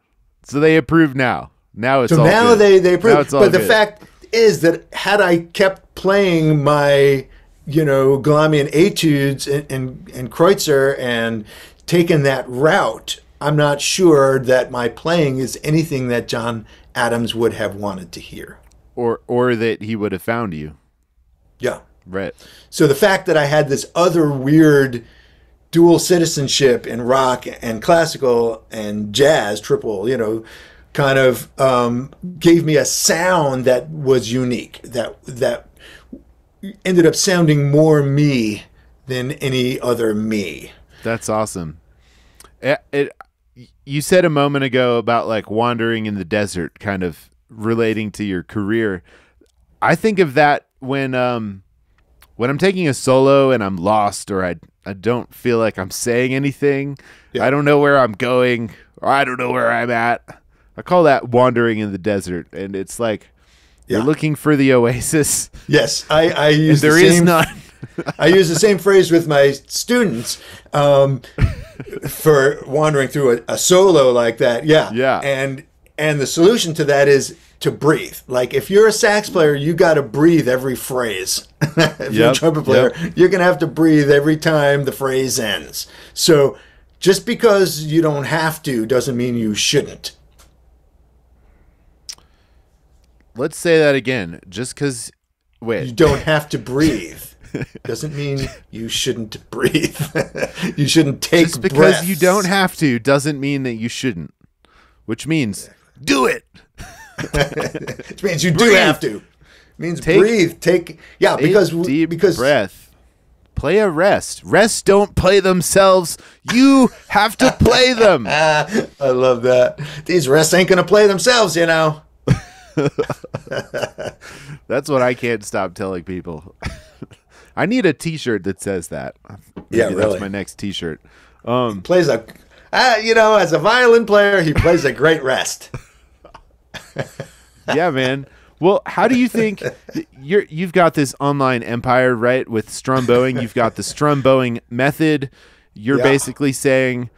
So they approve now. Now it's all now good. they approve. But the good. fact is that had I kept playing my Galamian etudes and Kreutzer and taken that route, I'm not sure that my playing is anything that John Adams would have wanted to hear. Or that he would have found you. Yeah. Right. So the fact that I had this other weird dual citizenship in rock and classical and jazz, triple, kind of gave me a sound that was unique, that ended up sounding more me than any other me. That's awesome. You said a moment ago about like wandering in the desert, kind of relating to your career. I think of that when I'm taking a solo and I'm lost, or I don't feel like I'm saying anything. Yeah. I don't know where I'm going, or I don't know where I'm at. I call that wandering in the desert, and it's like you're looking for the oasis. Yes, I use there is none. I use the same phrase with my students for wandering through a solo like that. Yeah, yeah. And the solution to that is to breathe. Like if you're a sax player, you got to breathe every phrase. If you're a trumpet player, you're going to have to breathe every time the phrase ends. So just because you don't have to doesn't mean you shouldn't. Let's say that again. Just because, you don't have to breathe doesn't mean you shouldn't breathe. You shouldn't take just because breaths. You don't have to doesn't mean that you shouldn't, which means do it. Which means you do have to. It means breathe. Because deep breath. Play a rest. Rests don't play themselves. You have to play them. I love that. These rests ain't gonna play themselves, That's what I can't stop telling people. I need a T-shirt that says that. Maybe really. That's my next T-shirt. Plays as a violin player, he plays a great rest. Yeah, man. Well, how do you think you've got this online empire, right? With strum bowing, you've got the strum bowing method. You're basically saying,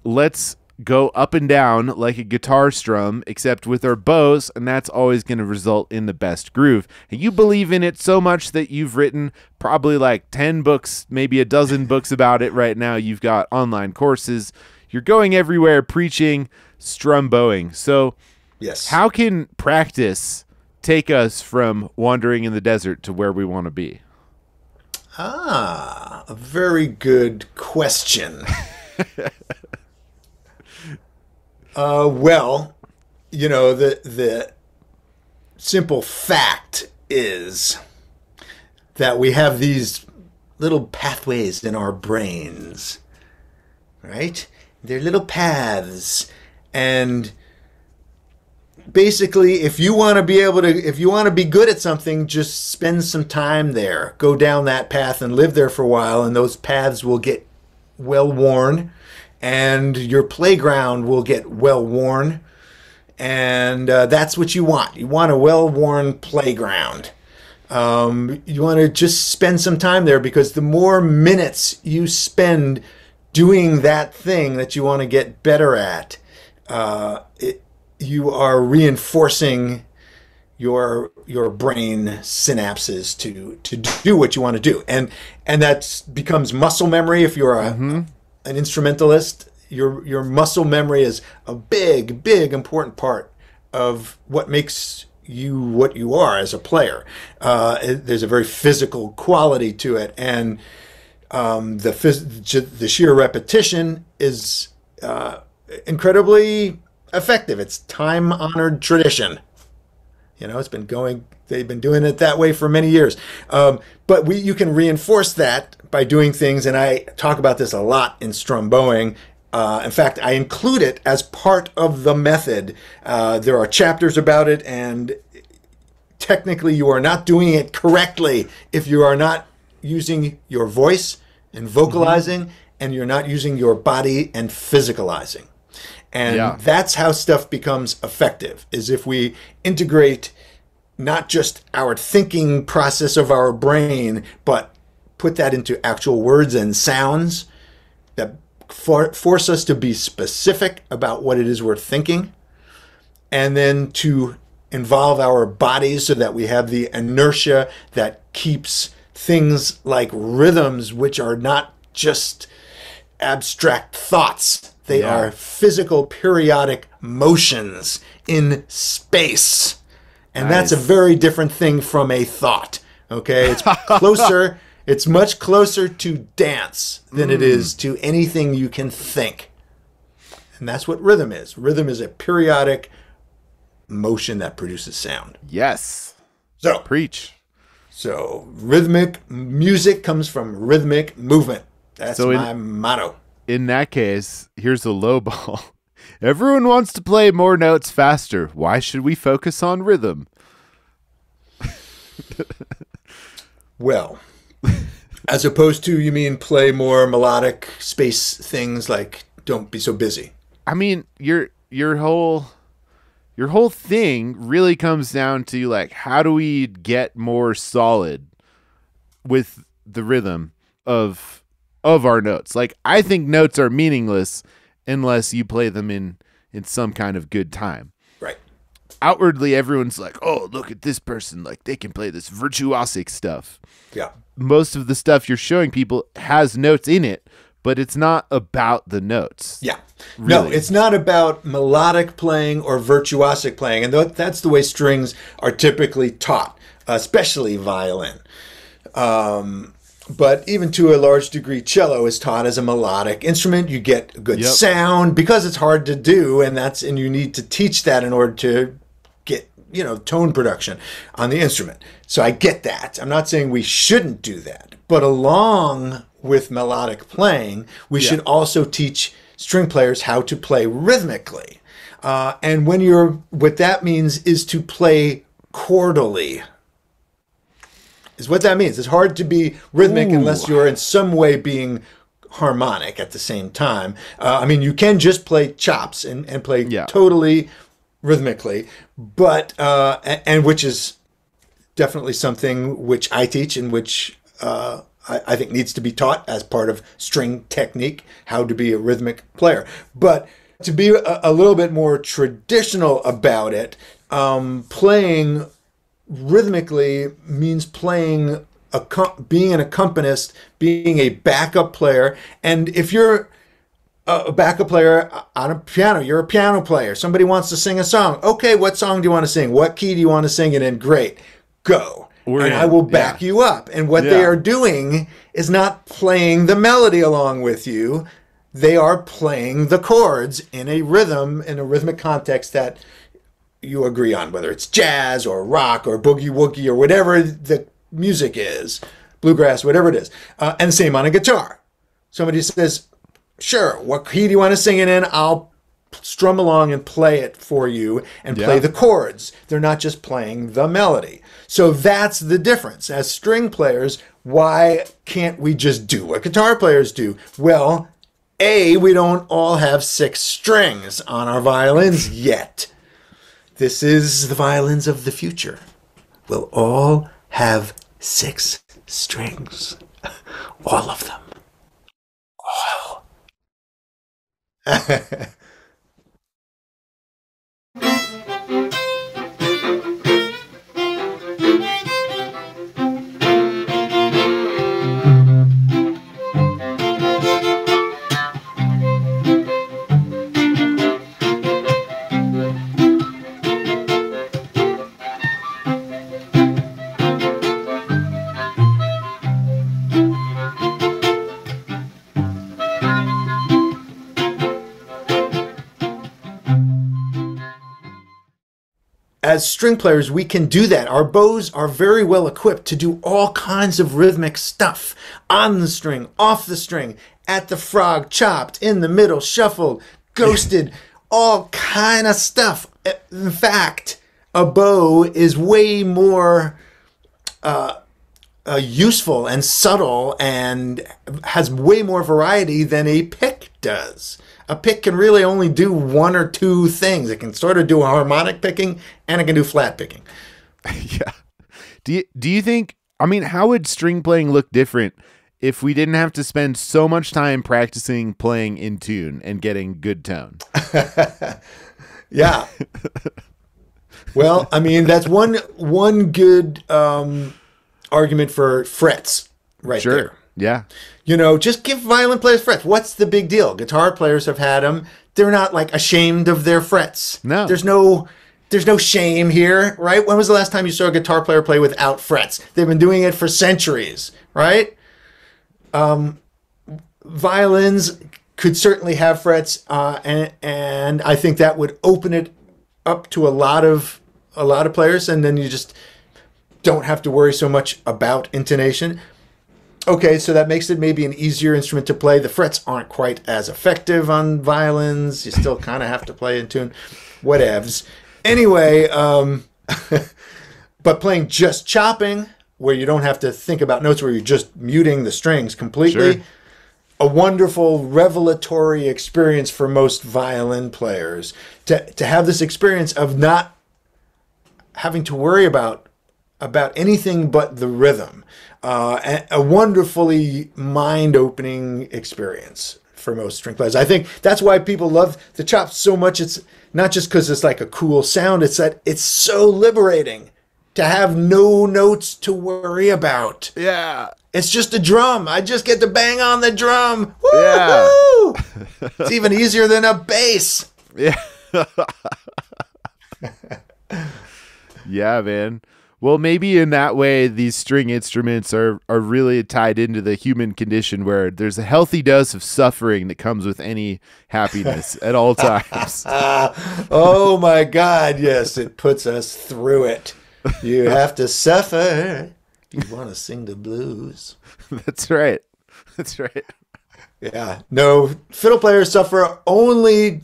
let's go up and down like a guitar strum, except with our bows, and that's always going to result in the best groove. And you believe in it so much that you've written probably like 10 books, maybe a dozen books about it right now. You've got online courses. You're going everywhere preaching strum bowing. So yes, how can practice take us from wandering in the desert to where we want to be? A very good question. Well, the simple fact is that we have these little pathways in our brains, right? They're little paths. And basically, if you want to be good at something, just spend some time there. Go down that path and live there for a while, and those paths will get well worn. And your playground will get well worn, and that's what you want. You want a well-worn playground. You want to just spend some time there, because the more minutes you spend doing that thing that you want to get better at, you are reinforcing your brain synapses to do what you want to do, and that becomes muscle memory. If you're an instrumentalist, your muscle memory is a big important part of what makes you what you are as a player. There's a very physical quality to it, and the sheer repetition is incredibly effective. It's time-honored tradition. They've been doing it that way for many years. But you can reinforce that by doing things, and I talk about this a lot in strum bowing. In fact, I include it as part of the method. There are chapters about it, and technically you are not doing it correctly if you are not using your voice and vocalizing, and you're not using your body and physicalizing. And that's how stuff becomes effective, is if we integrate not just our thinking process of our brain, but put that into actual words and sounds that force us to be specific about what it is we're thinking, and then to involve our bodies so that we have the inertia that keeps things like rhythms, which are not just abstract thoughts. They Yeah. are physical periodic motions in space. And that's a Nice. very different thing from a thought. Okay? It's closer, it's much closer to dance than it is to anything you can think. And that's what rhythm is. Rhythm is a periodic motion that produces sound. Yes. So, Preach. rhythmic music comes from rhythmic movement. That's So my motto. In that case, here's a low ball. Everyone wants to play more notes faster. Why should we focus on rhythm? Well, as opposed to, you mean play more melodic space things like don't be so busy. I mean, your whole thing really comes down to like, how do we get more solid with the rhythm of our notes? Like, I think notes are meaningless unless you play them in some kind of good time. Right. Outwardly, everyone's like, oh, look at this person, like they can play this virtuosic stuff. Yeah. Most of the stuff you're showing people has notes in it, but it's not about the notes. Yeah. No, Really. it's not about melodic playing or virtuosic playing. And that's the way strings are typically taught, especially violin. But even to a large degree, cello is taught as a melodic instrument. You get good Yep. sound because it's hard to do, and you need to teach that in order to get, tone production on the instrument. So I get that. I'm not saying we shouldn't do that. But along with melodic playing, we should also teach string players how to play rhythmically. And what that means is to play chordally. Is what that means. It's hard to be rhythmic unless you're in some way being harmonic at the same time. You can just play chops and play totally rhythmically, but and which is definitely something which I teach and which I think needs to be taught as part of string technique, how to be a rhythmic player. But to be a little bit more traditional about it, playing rhythmically means being an accompanist, being a backup player. And if you're a backup player on a piano, you're a piano player. Somebody wants to sing a song. Okay, what song do you want to sing? What key do you want to sing it in? Great, go. I will back you up. And what they are doing is not playing the melody along with you. They are playing the chords in a rhythm, in a rhythmic context that you agree on, whether it's jazz or rock or boogie woogie or whatever the music is, bluegrass, whatever it is. And the same on a guitar. Somebody says, sure, what key do you want to sing it in? I'll strum along and play it for you and play the chords. They're not just playing the melody. So that's the difference. As string players, why can't we just do what guitar players do? Well, we don't all have 6 strings on our violins yet. This is the violins of the future. We'll all have 6 strings. All of them. All. As string players, we can do that. Our bows are very well equipped to do all kinds of rhythmic stuff. On the string, off the string, at the frog, chopped, in the middle, shuffled, ghosted, all kind of stuff. In fact, a bow is way more useful and subtle and has way more variety than a pick does. A pick can really only do 1 or 2 things. It can sort of do harmonic picking and it can do flat picking. Yeah. Do you think, how would string playing look different if we didn't have to spend so much time practicing playing in tune and getting good tone? Yeah. Well, that's one good argument for frets right there. Yeah. Just give violin players frets. What's the big deal? Guitar players have had them. They're not like ashamed of their frets. No. There's no shame here, right? When was the last time you saw a guitar player play without frets? They've been doing it for centuries, right? Violins could certainly have frets, and I think that would open it up to a lot of players, and then you just don't have to worry so much about intonation. Okay, so that makes it maybe an easier instrument to play. The frets aren't quite as effective on violins. You still kind of have to play in tune. Whatevs. Anyway, but playing just chopping, where you don't have to think about notes, where you're just muting the strings completely, Sure. A wonderful revelatory experience for most violin players. To have this experience of not having to worry about anything but the rhythm. A wonderfully mind-opening experience for most string players. I think that's why people love the chops so much. It's not just because it's like a cool sound. It's that it's so liberating to have no notes to worry about. Yeah. It's just a drum. I just get to bang on the drum. Yeah. Woo-hoo! It's even easier than a bass. Yeah. Yeah, man. Well, maybe in that way, these string instruments are really tied into the human condition, where there's a healthy dose of suffering that comes with any happiness at all times. Oh my God, yes, it puts us through it. You have to suffer. You want to sing the blues. That's right. That's right. Yeah. No, fiddle players suffer only.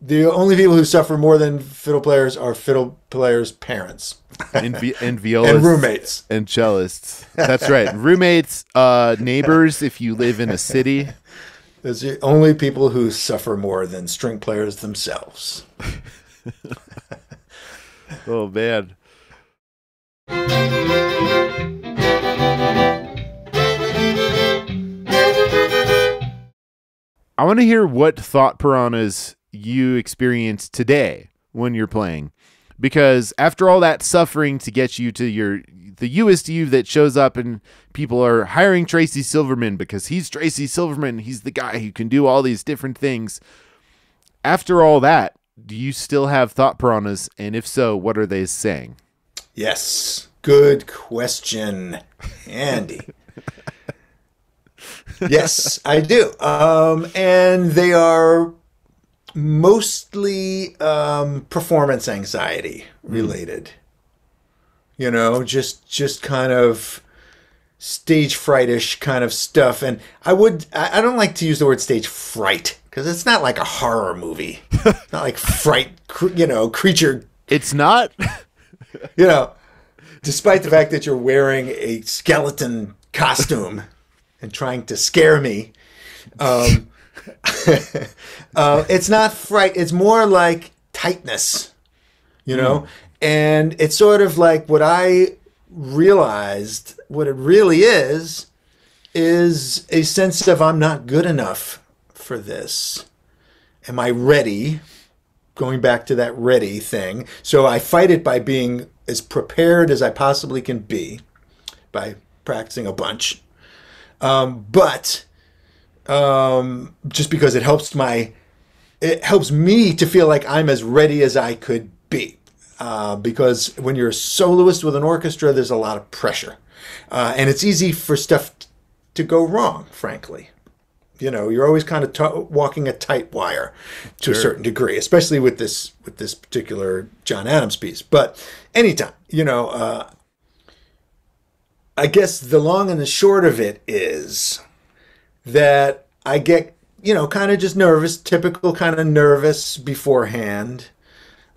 The only people who suffer more than fiddle players are fiddle players' parents. And violists. And roommates. And cellists. That's right. Roommates, neighbors, if you live in a city. Those are the only people who suffer more than string players themselves. Oh, man. I want to hear what thought piranhas you experience today when you're playing, because after all that suffering to get you to the USDU that shows up and people are hiring Tracy Silverman because he's Tracy Silverman, he's the guy who can do all these different things. After all that, do you still have thought piranhas, and if so, what are they saying? Yes, good question, Andy. Yes, I do. And they are mostly performance anxiety related. Just kind of stage frightish kind of stuff. And I don't like to use the word stage fright, because it's not like a horror movie. It's not like fright, creature. It's not. Despite the fact that you're wearing a skeleton costume and trying to scare me, it's not fright. It's more like tightness, and it's sort of like what I realized what it really is a sense of I'm not good enough for this. Am I ready? Going back to that ready thing. So I fight it by being as prepared as I possibly can be, by practicing a bunch. But just because it helps me to feel like I'm as ready as I could be. Because when you're a soloist with an orchestra, there's a lot of pressure. And it's easy for stuff to go wrong, frankly. You're always kind of walking a tight wire to a certain degree, especially with this particular John Adams piece. But anytime, I guess the long and the short of it is that I get, kind of just nervous, typical kind of nervous beforehand.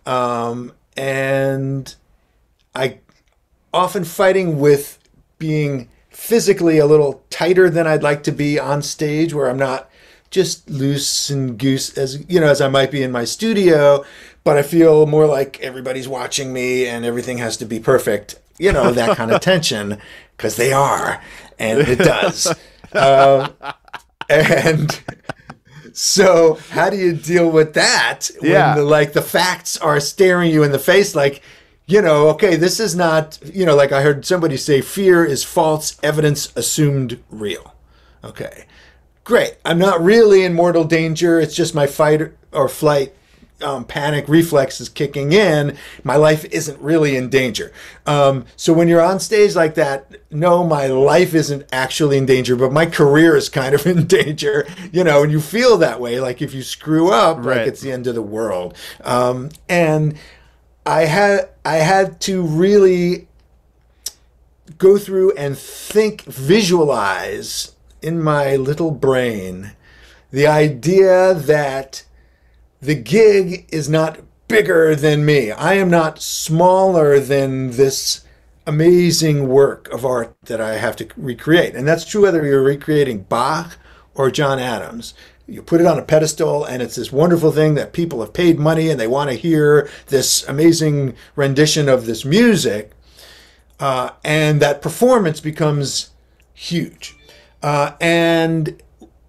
And I often fighting with being physically a little tighter than I'd like to be on stage, where I'm not just loose and goose as I might be in my studio, but I feel more like everybody's watching me and everything has to be perfect, that kind of tension, because they are, and it does. And so how do you deal with that when the facts are staring you in the face, like, okay, this is not, like I heard somebody say, fear is false evidence assumed real. Okay, great. I'm not really in mortal danger. It's just my fight or flight panic reflex is kicking in. My life isn't really in danger. So when you're on stage like that, no, my life isn't actually in danger, but my career is kind of in danger, and you feel that way. Like if you screw up, Right. like it's the end of the world. And I had to really go through and visualize in my little brain the idea that the gig is not bigger than me. I am not smaller than this amazing work of art that I have to recreate. And that's true whether you're recreating Bach or John Adams. You put it on a pedestal and it's this wonderful thing that people have paid money and they want to hear this amazing rendition of this music. And that performance becomes huge. And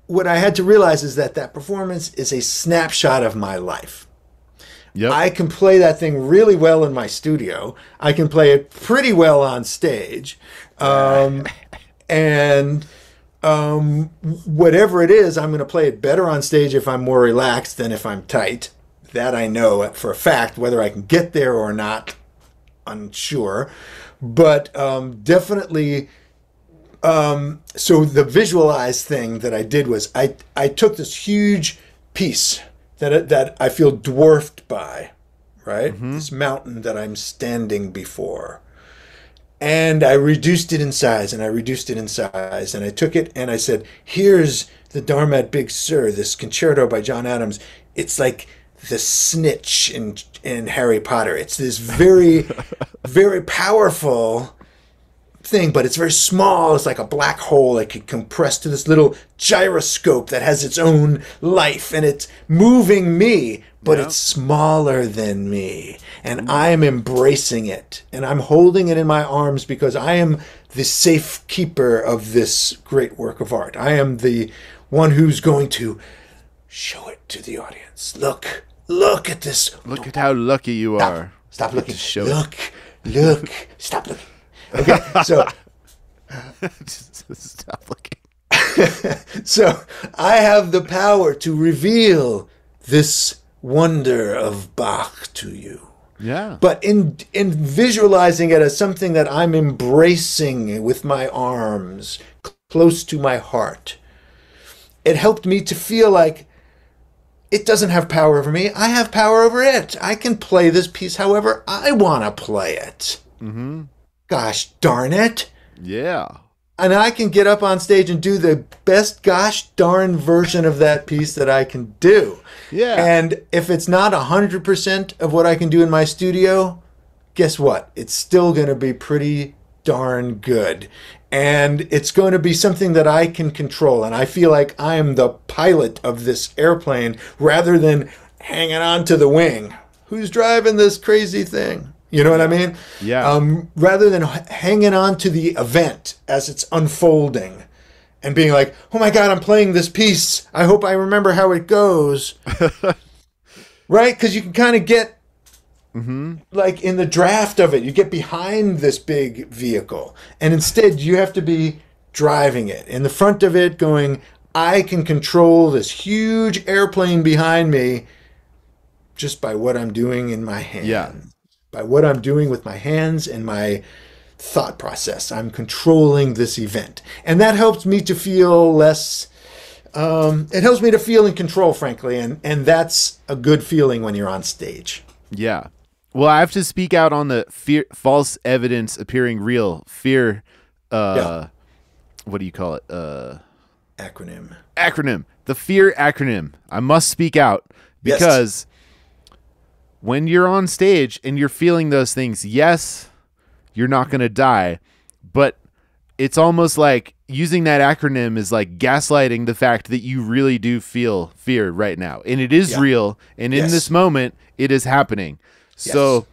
what I had to realize is that performance is a snapshot of my life. Yep. I can play that thing really well in my studio. I can play it pretty well on stage. And whatever it is, I'm going to play it better on stage if I'm more relaxed than if I'm tight. That I know for a fact. Whether I can get there or not, unsure. But definitely... So the visualized thing that I did was I took this huge piece that I feel dwarfed by, right? This mountain that I'm standing before. And I reduced it in size and I reduced it in size. And I took it and I said, here's the Dharmat Big Sur, this concerto by John Adams. It's like the snitch in Harry Potter. It's this very, very powerful thing, but it's very small. It's like a black hole that could compress to this little gyroscope that has its own life, and it's moving me, but it's smaller than me, and I'm embracing it, and I'm holding it in my arms because I am the safe keeper of this great work of art. I am the one who's going to show it to the audience. Look at this. Look at how lucky you are. Stop looking. Show Look. Stop looking. Okay, so stop looking. So I have the power to reveal this wonder of Bach to you. Yeah. But in visualizing it as something that I'm embracing with my arms close to my heart, it helped me to feel like it doesn't have power over me. I have power over it. I can play this piece however I want to play it. Mm-hmm. Gosh darn it. Yeah. And I can get up on stage and do the best gosh darn version of that piece that I can do. Yeah. And if it's not 100% of what I can do in my studio, guess what? It's still going to be pretty darn good. And it's going to be something that I can control. And I feel like I am the pilot of this airplane rather than hanging on to the wing. Who's driving this crazy thing? You know what I mean? Yeah. Rather than hanging on to the event as it's unfolding and being like, oh my God, I'm playing this piece. I hope I remember how it goes. Right? Because you can kind of get, like in the draft of it, you get behind this big vehicle. And instead, you have to be driving it. In the front of it going, I can control this huge airplane behind me just by what I'm doing in my hands. Yeah. By what I'm doing with my hands and my thought process. I'm controlling this event. And that helps me to feel less, it helps me to feel in control, frankly. And that's a good feeling when you're on stage. Yeah. Well, I have to speak out on the false evidence appearing real. Fear, what do you call it? Acronym. The fear acronym. I must speak out because... Yes. When you're on stage and you're feeling those things, yes, you're not going to die, but it's almost like using that acronym is like gaslighting the fact that you really do feel fear right now. And it is real. And in this moment, it is happening. So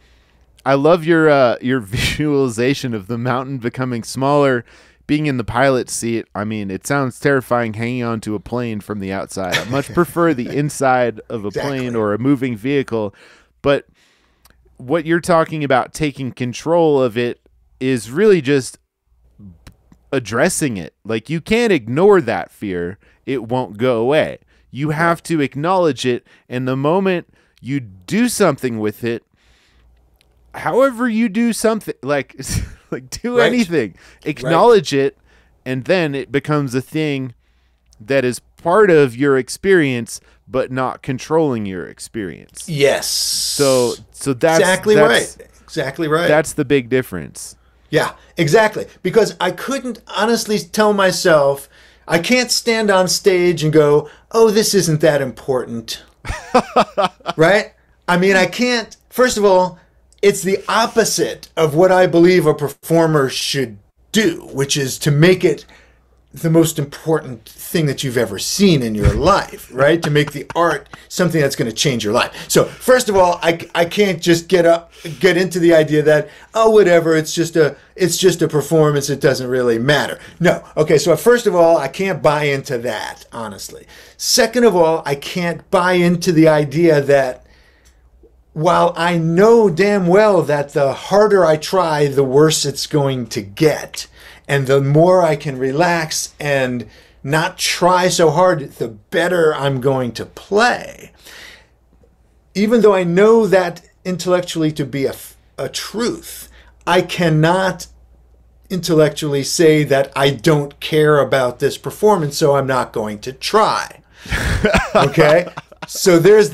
I love your visualization of the mountain becoming smaller, being in the pilot seat. I mean, it sounds terrifying hanging onto a plane from the outside. I much prefer the inside of a plane or a moving vehicle. But what you're talking about, taking control of it, is really just addressing it. Like, you can't ignore that fear. It won't go away. You have to acknowledge it. And the moment you do something with it, however you do something, like do anything, acknowledge it, and then it becomes a thing that is part of your experience, but not controlling your experience. Yes. So that's exactly right. Exactly right. That's the big difference. Yeah, exactly. Because I couldn't honestly tell myself, I can't stand on stage and go, oh, this isn't that important. Right? I mean, I can't. First of all, it's the opposite of what I believe a performer should do, which is to make it the most important thing that you've ever seen in your life, right? To make the art something that's going to change your life. So first of all, I can't just get into the idea that, oh, whatever, it's just a performance, it doesn't really matter. No. Okay, so first of all, I can't buy into that, honestly. Second of all, I can't buy into the idea that while I know damn well that the harder I try, the worse it's going to get, and the more I can relax and not try so hard, the better I'm going to play. Even though I know that intellectually to be a truth, I cannot intellectually say that I don't care about this performance, so I'm not going to try. Okay? So there's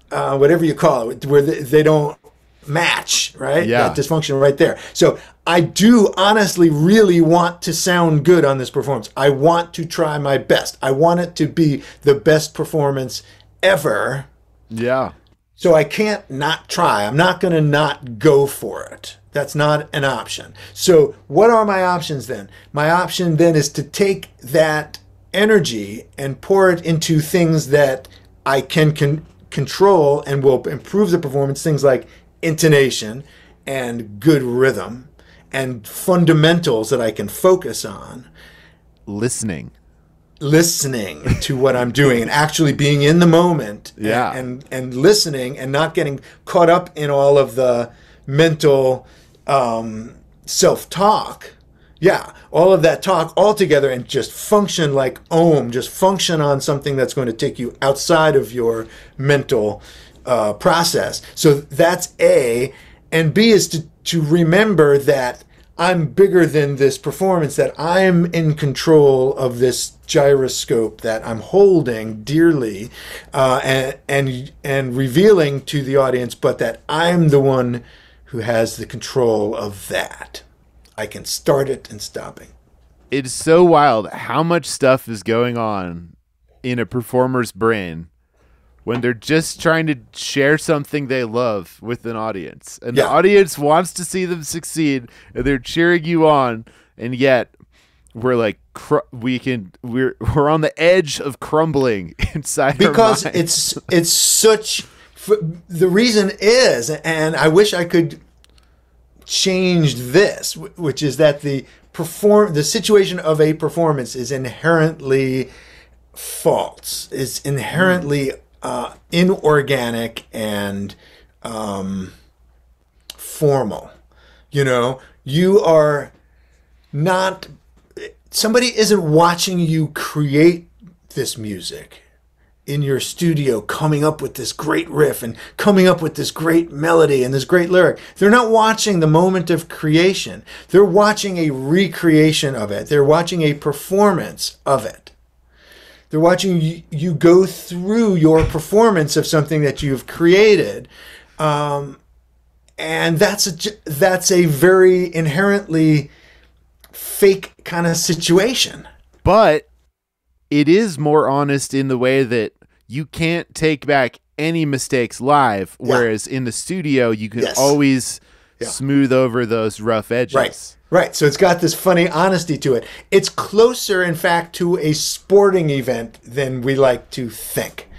whatever you call it, where they don't match, right? Yeah. That dysfunction right there. So I do honestly really want to sound good on this performance. I want to try my best. I want it to be the best performance ever. Yeah. So I can't not try. I'm not going to not go for it. That's not an option. So what are my options then? My option then is to take that energy and pour it into things that I can control and will improve the performance, things like intonation and good rhythm and fundamentals that I can focus on. Listening to what I'm doing and actually being in the moment. Yeah. And listening and not getting caught up in all of the mental self-talk. Yeah, all of that talk all together and just function like Om, just function on something that's going to take you outside of your mental process. So that's A. And B is to remember that I'm bigger than this performance, that I'm in control of this gyroscope that I'm holding dearly and revealing to the audience, but that I'm the one who has the control of that. I can start it and stop it. It's so wild how much stuff is going on in a performer's brain when they're just trying to share something they love with an audience. And the audience wants to see them succeed, and they're cheering you on, and yet we're like we're on the edge of crumbling inside because our minds. it's such the reason is, and I wish I could change this, which is that the situation of a performance is inherently false. It's inherently inorganic and formal. You know, you are not, somebody isn't watching you create this music in your studio, coming up with this great riff and coming up with this great melody and this great lyric. They're not watching the moment of creation. They're watching a recreation of it. They're watching a performance of it. They're watching you go through your performance of something that you've created. And that's a very inherently fake kind of situation. But it is more honest in the way that you can't take back any mistakes live, whereas in the studio, you can always smooth over those rough edges. Right. So it's got this funny honesty to it. It's closer, in fact, to a sporting event than we like to think.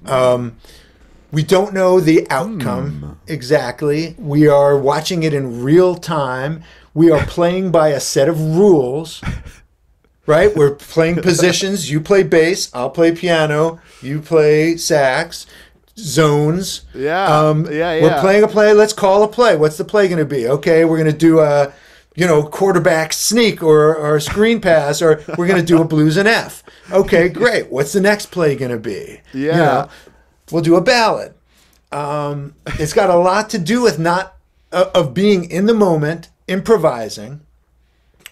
We don't know the outcome exactly. We are watching it in real time. We are playing by a set of rules. Right? We're playing positions. You play bass. I'll play piano. You play sax. zones. Yeah. We're playing a play. Let's call a play. What's the play going to be? Okay, we're going to do a, quarterback sneak or a screen pass, or we're going to do a blues and F. Okay, great. What's the next play going to be? Yeah. We'll do a ballad. It's got a lot to do with of being in the moment, improvising,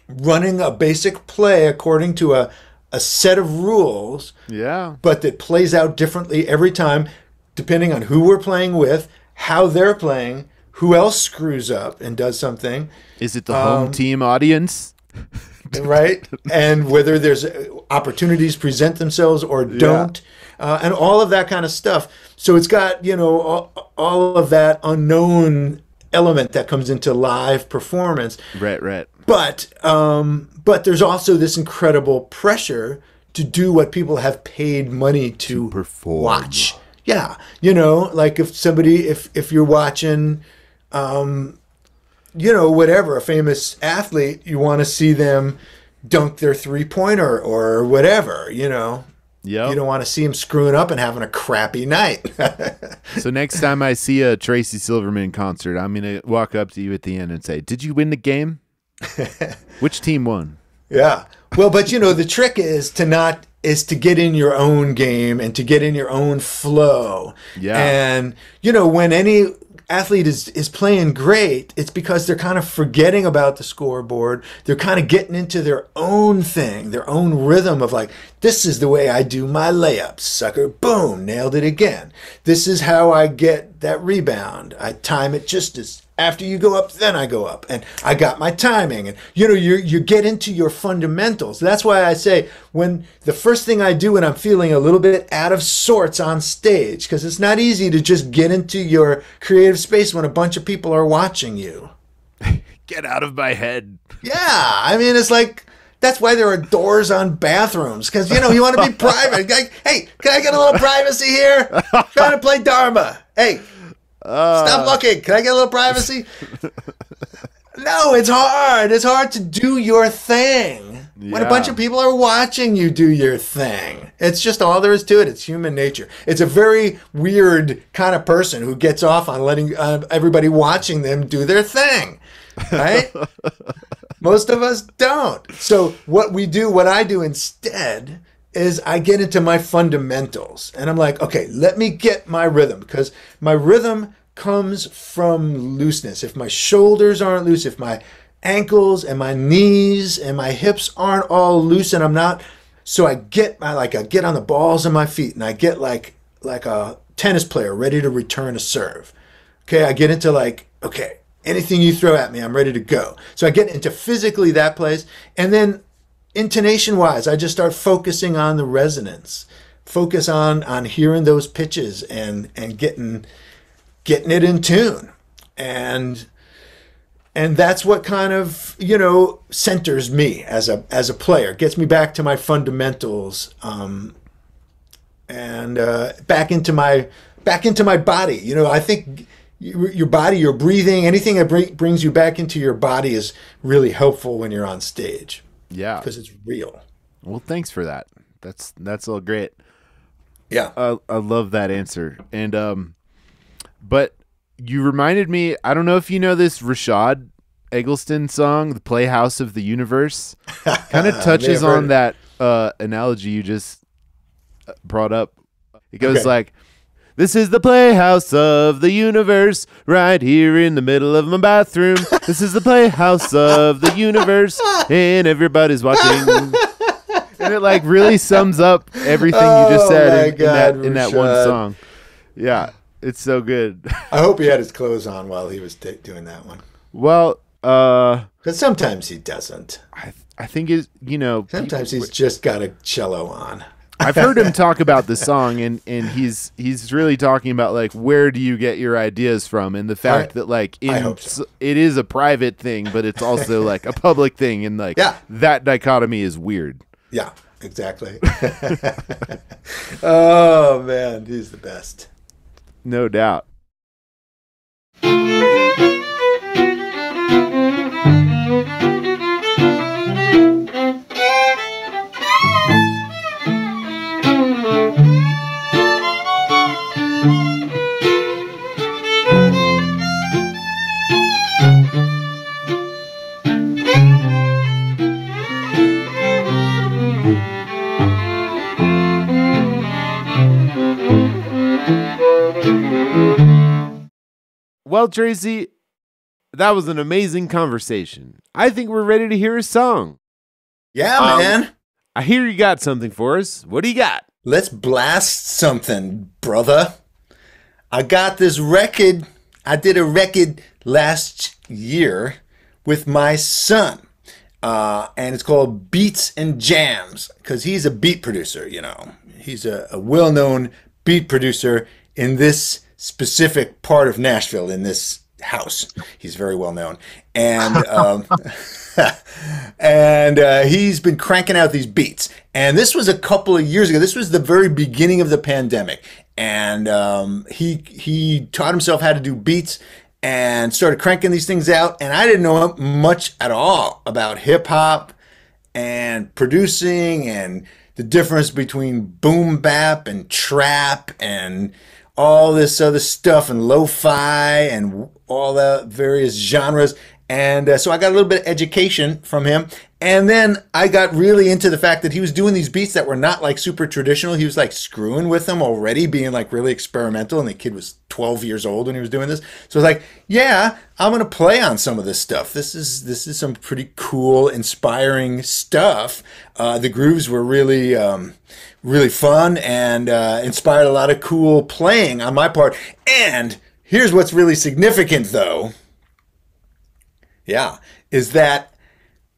running a basic play according to a set of rules, but that plays out differently every time, depending on who we're playing with, how they're playing, who else screws up and does something. Is it the home team audience? Right? And whether there's opportunities present themselves or don't, and all of that kind of stuff. So it's got, all of that unknown element that comes into live performance. Right. But there's also this incredible pressure to do what people have paid money to perform. Watch. Yeah. Like if you're watching, whatever, a famous athlete, you want to see them dunk their 3-pointer or whatever, Yep. You don't want to see them screwing up and having a crappy night. So next time I see a Tracy Silverman concert, I'm going to walk up to you at the end and say, "Did you win the game? Which team won?" Yeah. Well, but the trick is to get in your own game and to get in your own flow. Yeah. And when any athlete is playing great, it's because they're kind of forgetting about the scoreboard. They're kind of getting into their own thing, their own rhythm of like, this is the way I do my layups, sucker. Boom, nailed it again. This is how I get that rebound. I time it just as after you go up, then I go up, and I got my timing. And you get into your fundamentals. That's why I say when the first thing I do when I'm feeling a little bit out of sorts on stage, because it's not easy to just get into your creative space when a bunch of people are watching you. Get out of my head. Yeah, I mean, it's like, that's why there are doors on bathrooms, because you want to be private. Like, hey, can I get a little privacy here? I'm trying to play Dharma. Hey. Stop looking. Can I get a little privacy? No, it's hard. It's hard to do your thing when a bunch of people are watching you do your thing. It's just all there is to it. It's human nature. It's a very weird kind of person who gets off on letting everybody watching them do their thing, right? Most of us don't. So what I do instead is I get into my fundamentals, and I'm like, okay, let me get my rhythm, because my rhythm comes from looseness. If my shoulders aren't loose, if my ankles and my knees and my hips aren't all loose, and I'm not, so I get I get on the balls of my feet, and I get like a tennis player ready to return a serve. Okay, I get into okay, anything you throw at me, I'm ready to go. So I get into physically that place, and then intonation-wise, I just start focusing on the resonance, focus on hearing those pitches and getting it in tune, and that's what kind of centers me as a player, gets me back to my fundamentals, and back into my body. I think your body, your breathing, anything that brings you back into your body is really helpful when you're on stage. Yeah, because it's real. Well, thanks for that. That's all great. Yeah, I love that answer. And but you reminded me. I don't know if you know this Rashad Eggleston song, "The Playhouse of the Universe." Kind of touches on that analogy you just brought up. It goes like, "This is the playhouse of the universe, right here in the middle of my bathroom. This is the playhouse of the universe, and everybody's watching." And it really sums up everything you just said in that one song. Yeah, it's so good. I hope he had his clothes on while he was doing that one. Well, because sometimes he doesn't. I think sometimes he's just got a cello on. I've heard him talk about the song, and he's really talking about where do you get your ideas from, and the fact that I hope so. It is a private thing, but it's also a public thing, and that dichotomy is weird. Yeah, exactly. Oh man, he's the best. No doubt. Well, Tracy, that was an amazing conversation. I think we're ready to hear a song. Yeah, man. I hear you got something for us. What do you got? Let's blast something, brother. I got this record. I did a record last year with my son. And it's called Beats and Jams because he's a beat producer, you know. He's a well-known beat producer in this specific part of Nashville, in this house. He's very well known. And he's been cranking out these beats. And this was a couple of years ago. This was the very beginning of the pandemic. And he taught himself how to do beats and started cranking these things out. And I didn't know much at all about hip hop and producing and the difference between boom bap and trap and all this other stuff and lo-fi and all the various genres. And so I got a little bit of education from him. And then I got really into the fact that he was doing these beats that were not like super traditional. He was like screwing with them already, being like really experimental. And the kid was 12 years old when he was doing this. So I was like, yeah, I'm going to play on some of this stuff. This is some pretty cool, inspiring stuff. The grooves were really, really fun and inspired a lot of cool playing on my part. And here's what's really significant, though. Yeah, is that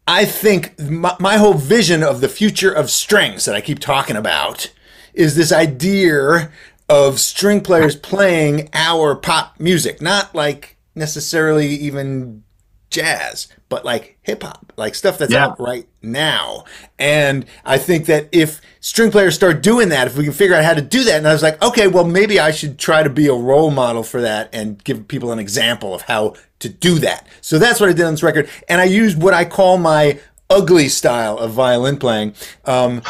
I think my whole vision of the future of strings that I keep talking about is this idea of string players playing our pop music, not like necessarily even jazz, but like hip hop, like stuff that's out right now. And I think that if string players start doing that, if we can figure out how to do that, and I was like, okay, well, maybe I should try to be a role model for that and give people an example of how to do that. So that's what I did on this record. And I used what I call my ugly style of violin playing.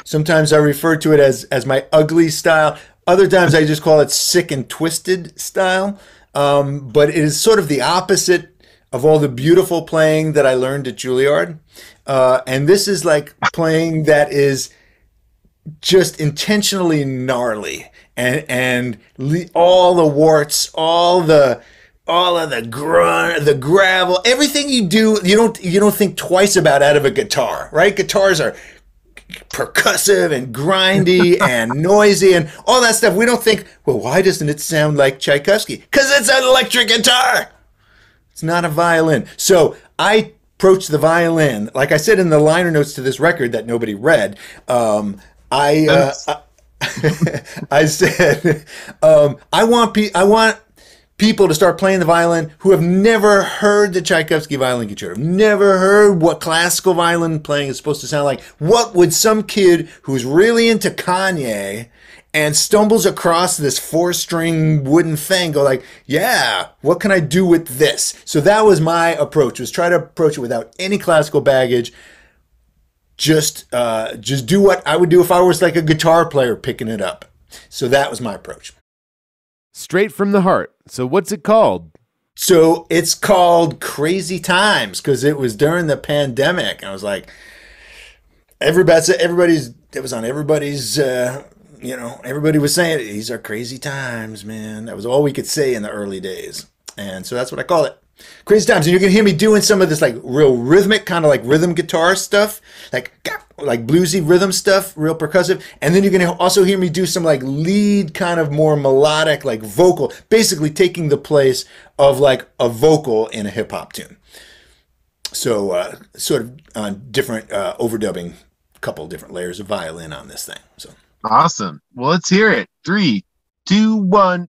Sometimes I refer to it as my ugly style. Other times I just call it sick and twisted style. But it is sort of the opposite of all the beautiful playing that I learned at Juilliard. And this is like playing that is just intentionally gnarly and all the warts, all of the grunt, the gravel, everything you do, you don't think twice about out of a guitar, right? Guitars are percussive and grindy and noisy and all that stuff. We don't think, well, why doesn't it sound like Tchaikovsky? Because it's an electric guitar. It's not a violin. So I approach the violin, like I said in the liner notes to this record that nobody read. I said, I want people to start playing the violin who have never heard the Tchaikovsky violin concerto, never heard what classical violin playing is supposed to sound like. What would some kid who's really into Kanye and stumbles across this 4-string wooden thing go like, yeah, what can I do with this? So that was my approach, was try to approach it without any classical baggage. Just do what I would do if I was like a guitar player picking it up. So that was my approach. Straight from the heart. So what's it called? So it's called Crazy Times because it was during the pandemic. I was like, it was on everybody's, everybody was saying, these are crazy times, man. That was all we could say in the early days. And so that's what I call it. Crazy Times. And you're going to hear me doing some of this like real rhythmic, kind of like rhythm guitar stuff, like bluesy rhythm stuff, real percussive. And then you're going to also hear me do some like lead kind of more melodic, like vocal, basically taking the place of like a vocal in a hip hop tune. So sort of on different overdubbing, a couple different layers of violin on this thing. So awesome. Well, let's hear it. 3, 2, 1.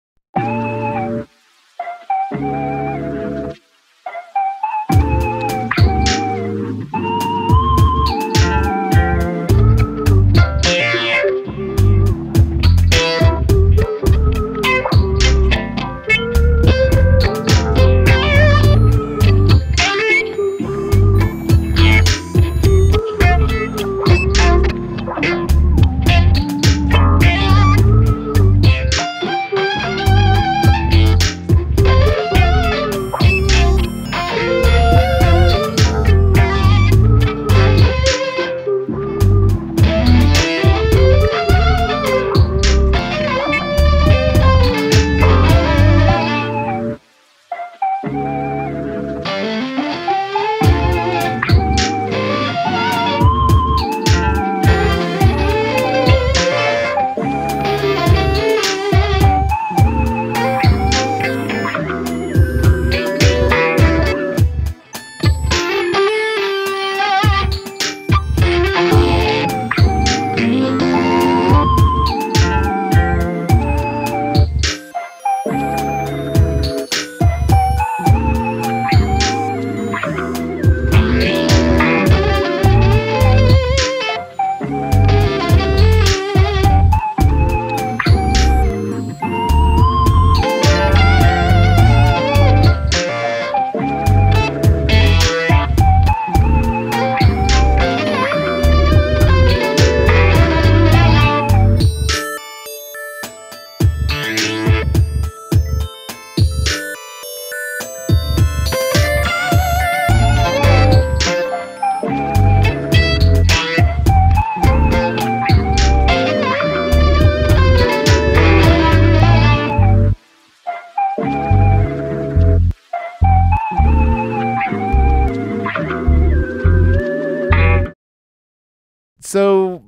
So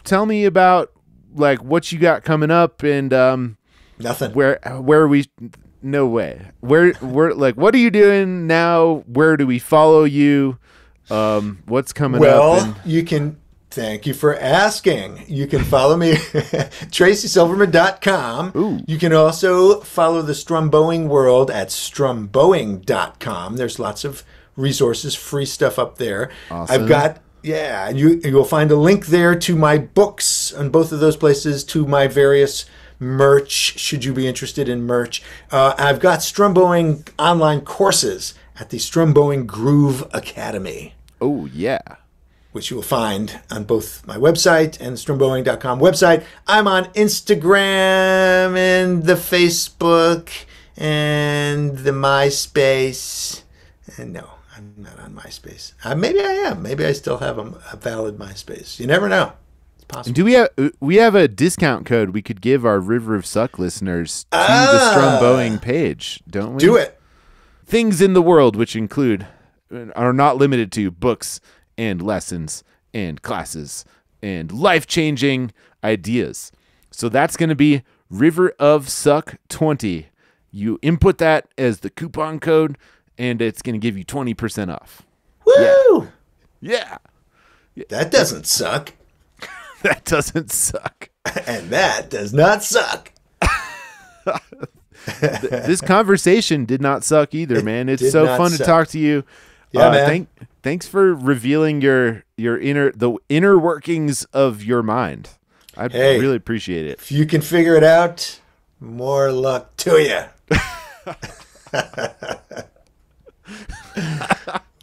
tell me about like what you got coming up and Nothing. Where are we? No way. Where like what are you doing now? Where do we follow you? What's coming up? Well, you can. Thank you for asking. You can follow me, TracySilverman.com. Ooh. You can also follow the Strumbowing world at strumbowing.com. There's lots of resources, free stuff up there. Awesome. I've got, you'll find a link there to my books on both of those places, to my various merch, should you be interested in merch. I've got Strumbowing online courses at the Strumbowing Groove Academy. Oh, yeah. Which you will find on both my website and the strumbowing.com website. I'm on Instagram and the Facebook and the MySpace. And no, I'm not on MySpace. Maybe I am. Maybe I still have a valid MySpace. You never know. It's possible. Do we have a discount code we could give our River of Suck listeners to the Strumbowing page, don't we? Do it. Things in the world which include are not limited to books and lessons and classes and life-changing ideas. So that's going to be River of Suck 20. You input that as the coupon code, and it's going to give you 20% off. Woo! Yeah. That doesn't suck. That doesn't suck. And that does not suck. This conversation did not suck either, man. It's did so not fun suck. to talk to you. Yeah, man. Thanks for revealing the inner workings of your mind. I really appreciate it. If you can figure it out, more luck to you.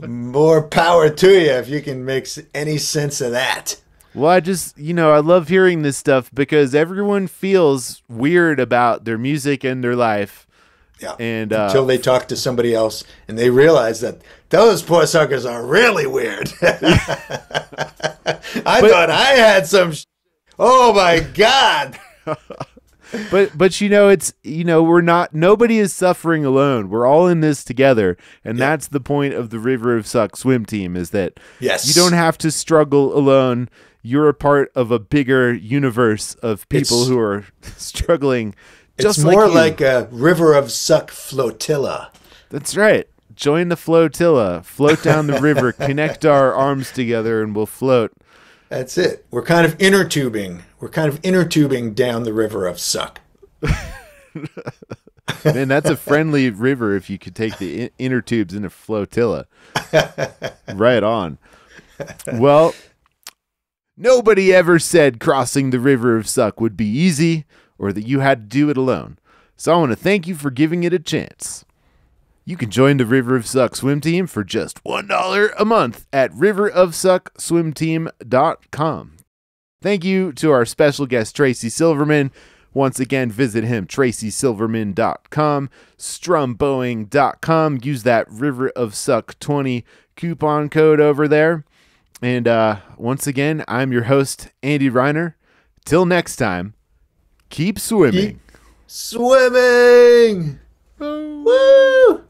More power to you if you can make any sense of that. Well, I love hearing this stuff because everyone feels weird about their music and their life. Yeah. And until they talk to somebody else and they realize that those poor suckers are really weird. I thought I had some. Oh my God. But it's we're not, nobody is suffering alone. We're all in this together, and that's the point of the River of Suck swim team, is that you don't have to struggle alone. You're a part of a bigger universe of people who are struggling. It's more like a River of Suck flotilla. That's right. Join the flotilla. Float down the river. Connect our arms together, and we'll float. That's it. We're kind of inner tubing. We're kind of inner tubing down the River of Suck. Man, that's a friendly river if you could take the inner tubes in a flotilla. Right on. Well, nobody ever said crossing the River of Suck would be easy or that you had to do it alone. So I want to thank you for giving it a chance. You can join the River of Suck swim team for just $1 a month at riverofsuckswimteam.com. Thank you to our special guest, Tracy Silverman. Once again, visit him, tracysilverman.com, strumbowing.com. Use that River of Suck 20 coupon code over there. And once again, I'm your host, Andy Reiner. Till next time, keep swimming. Keep swimming! Woo!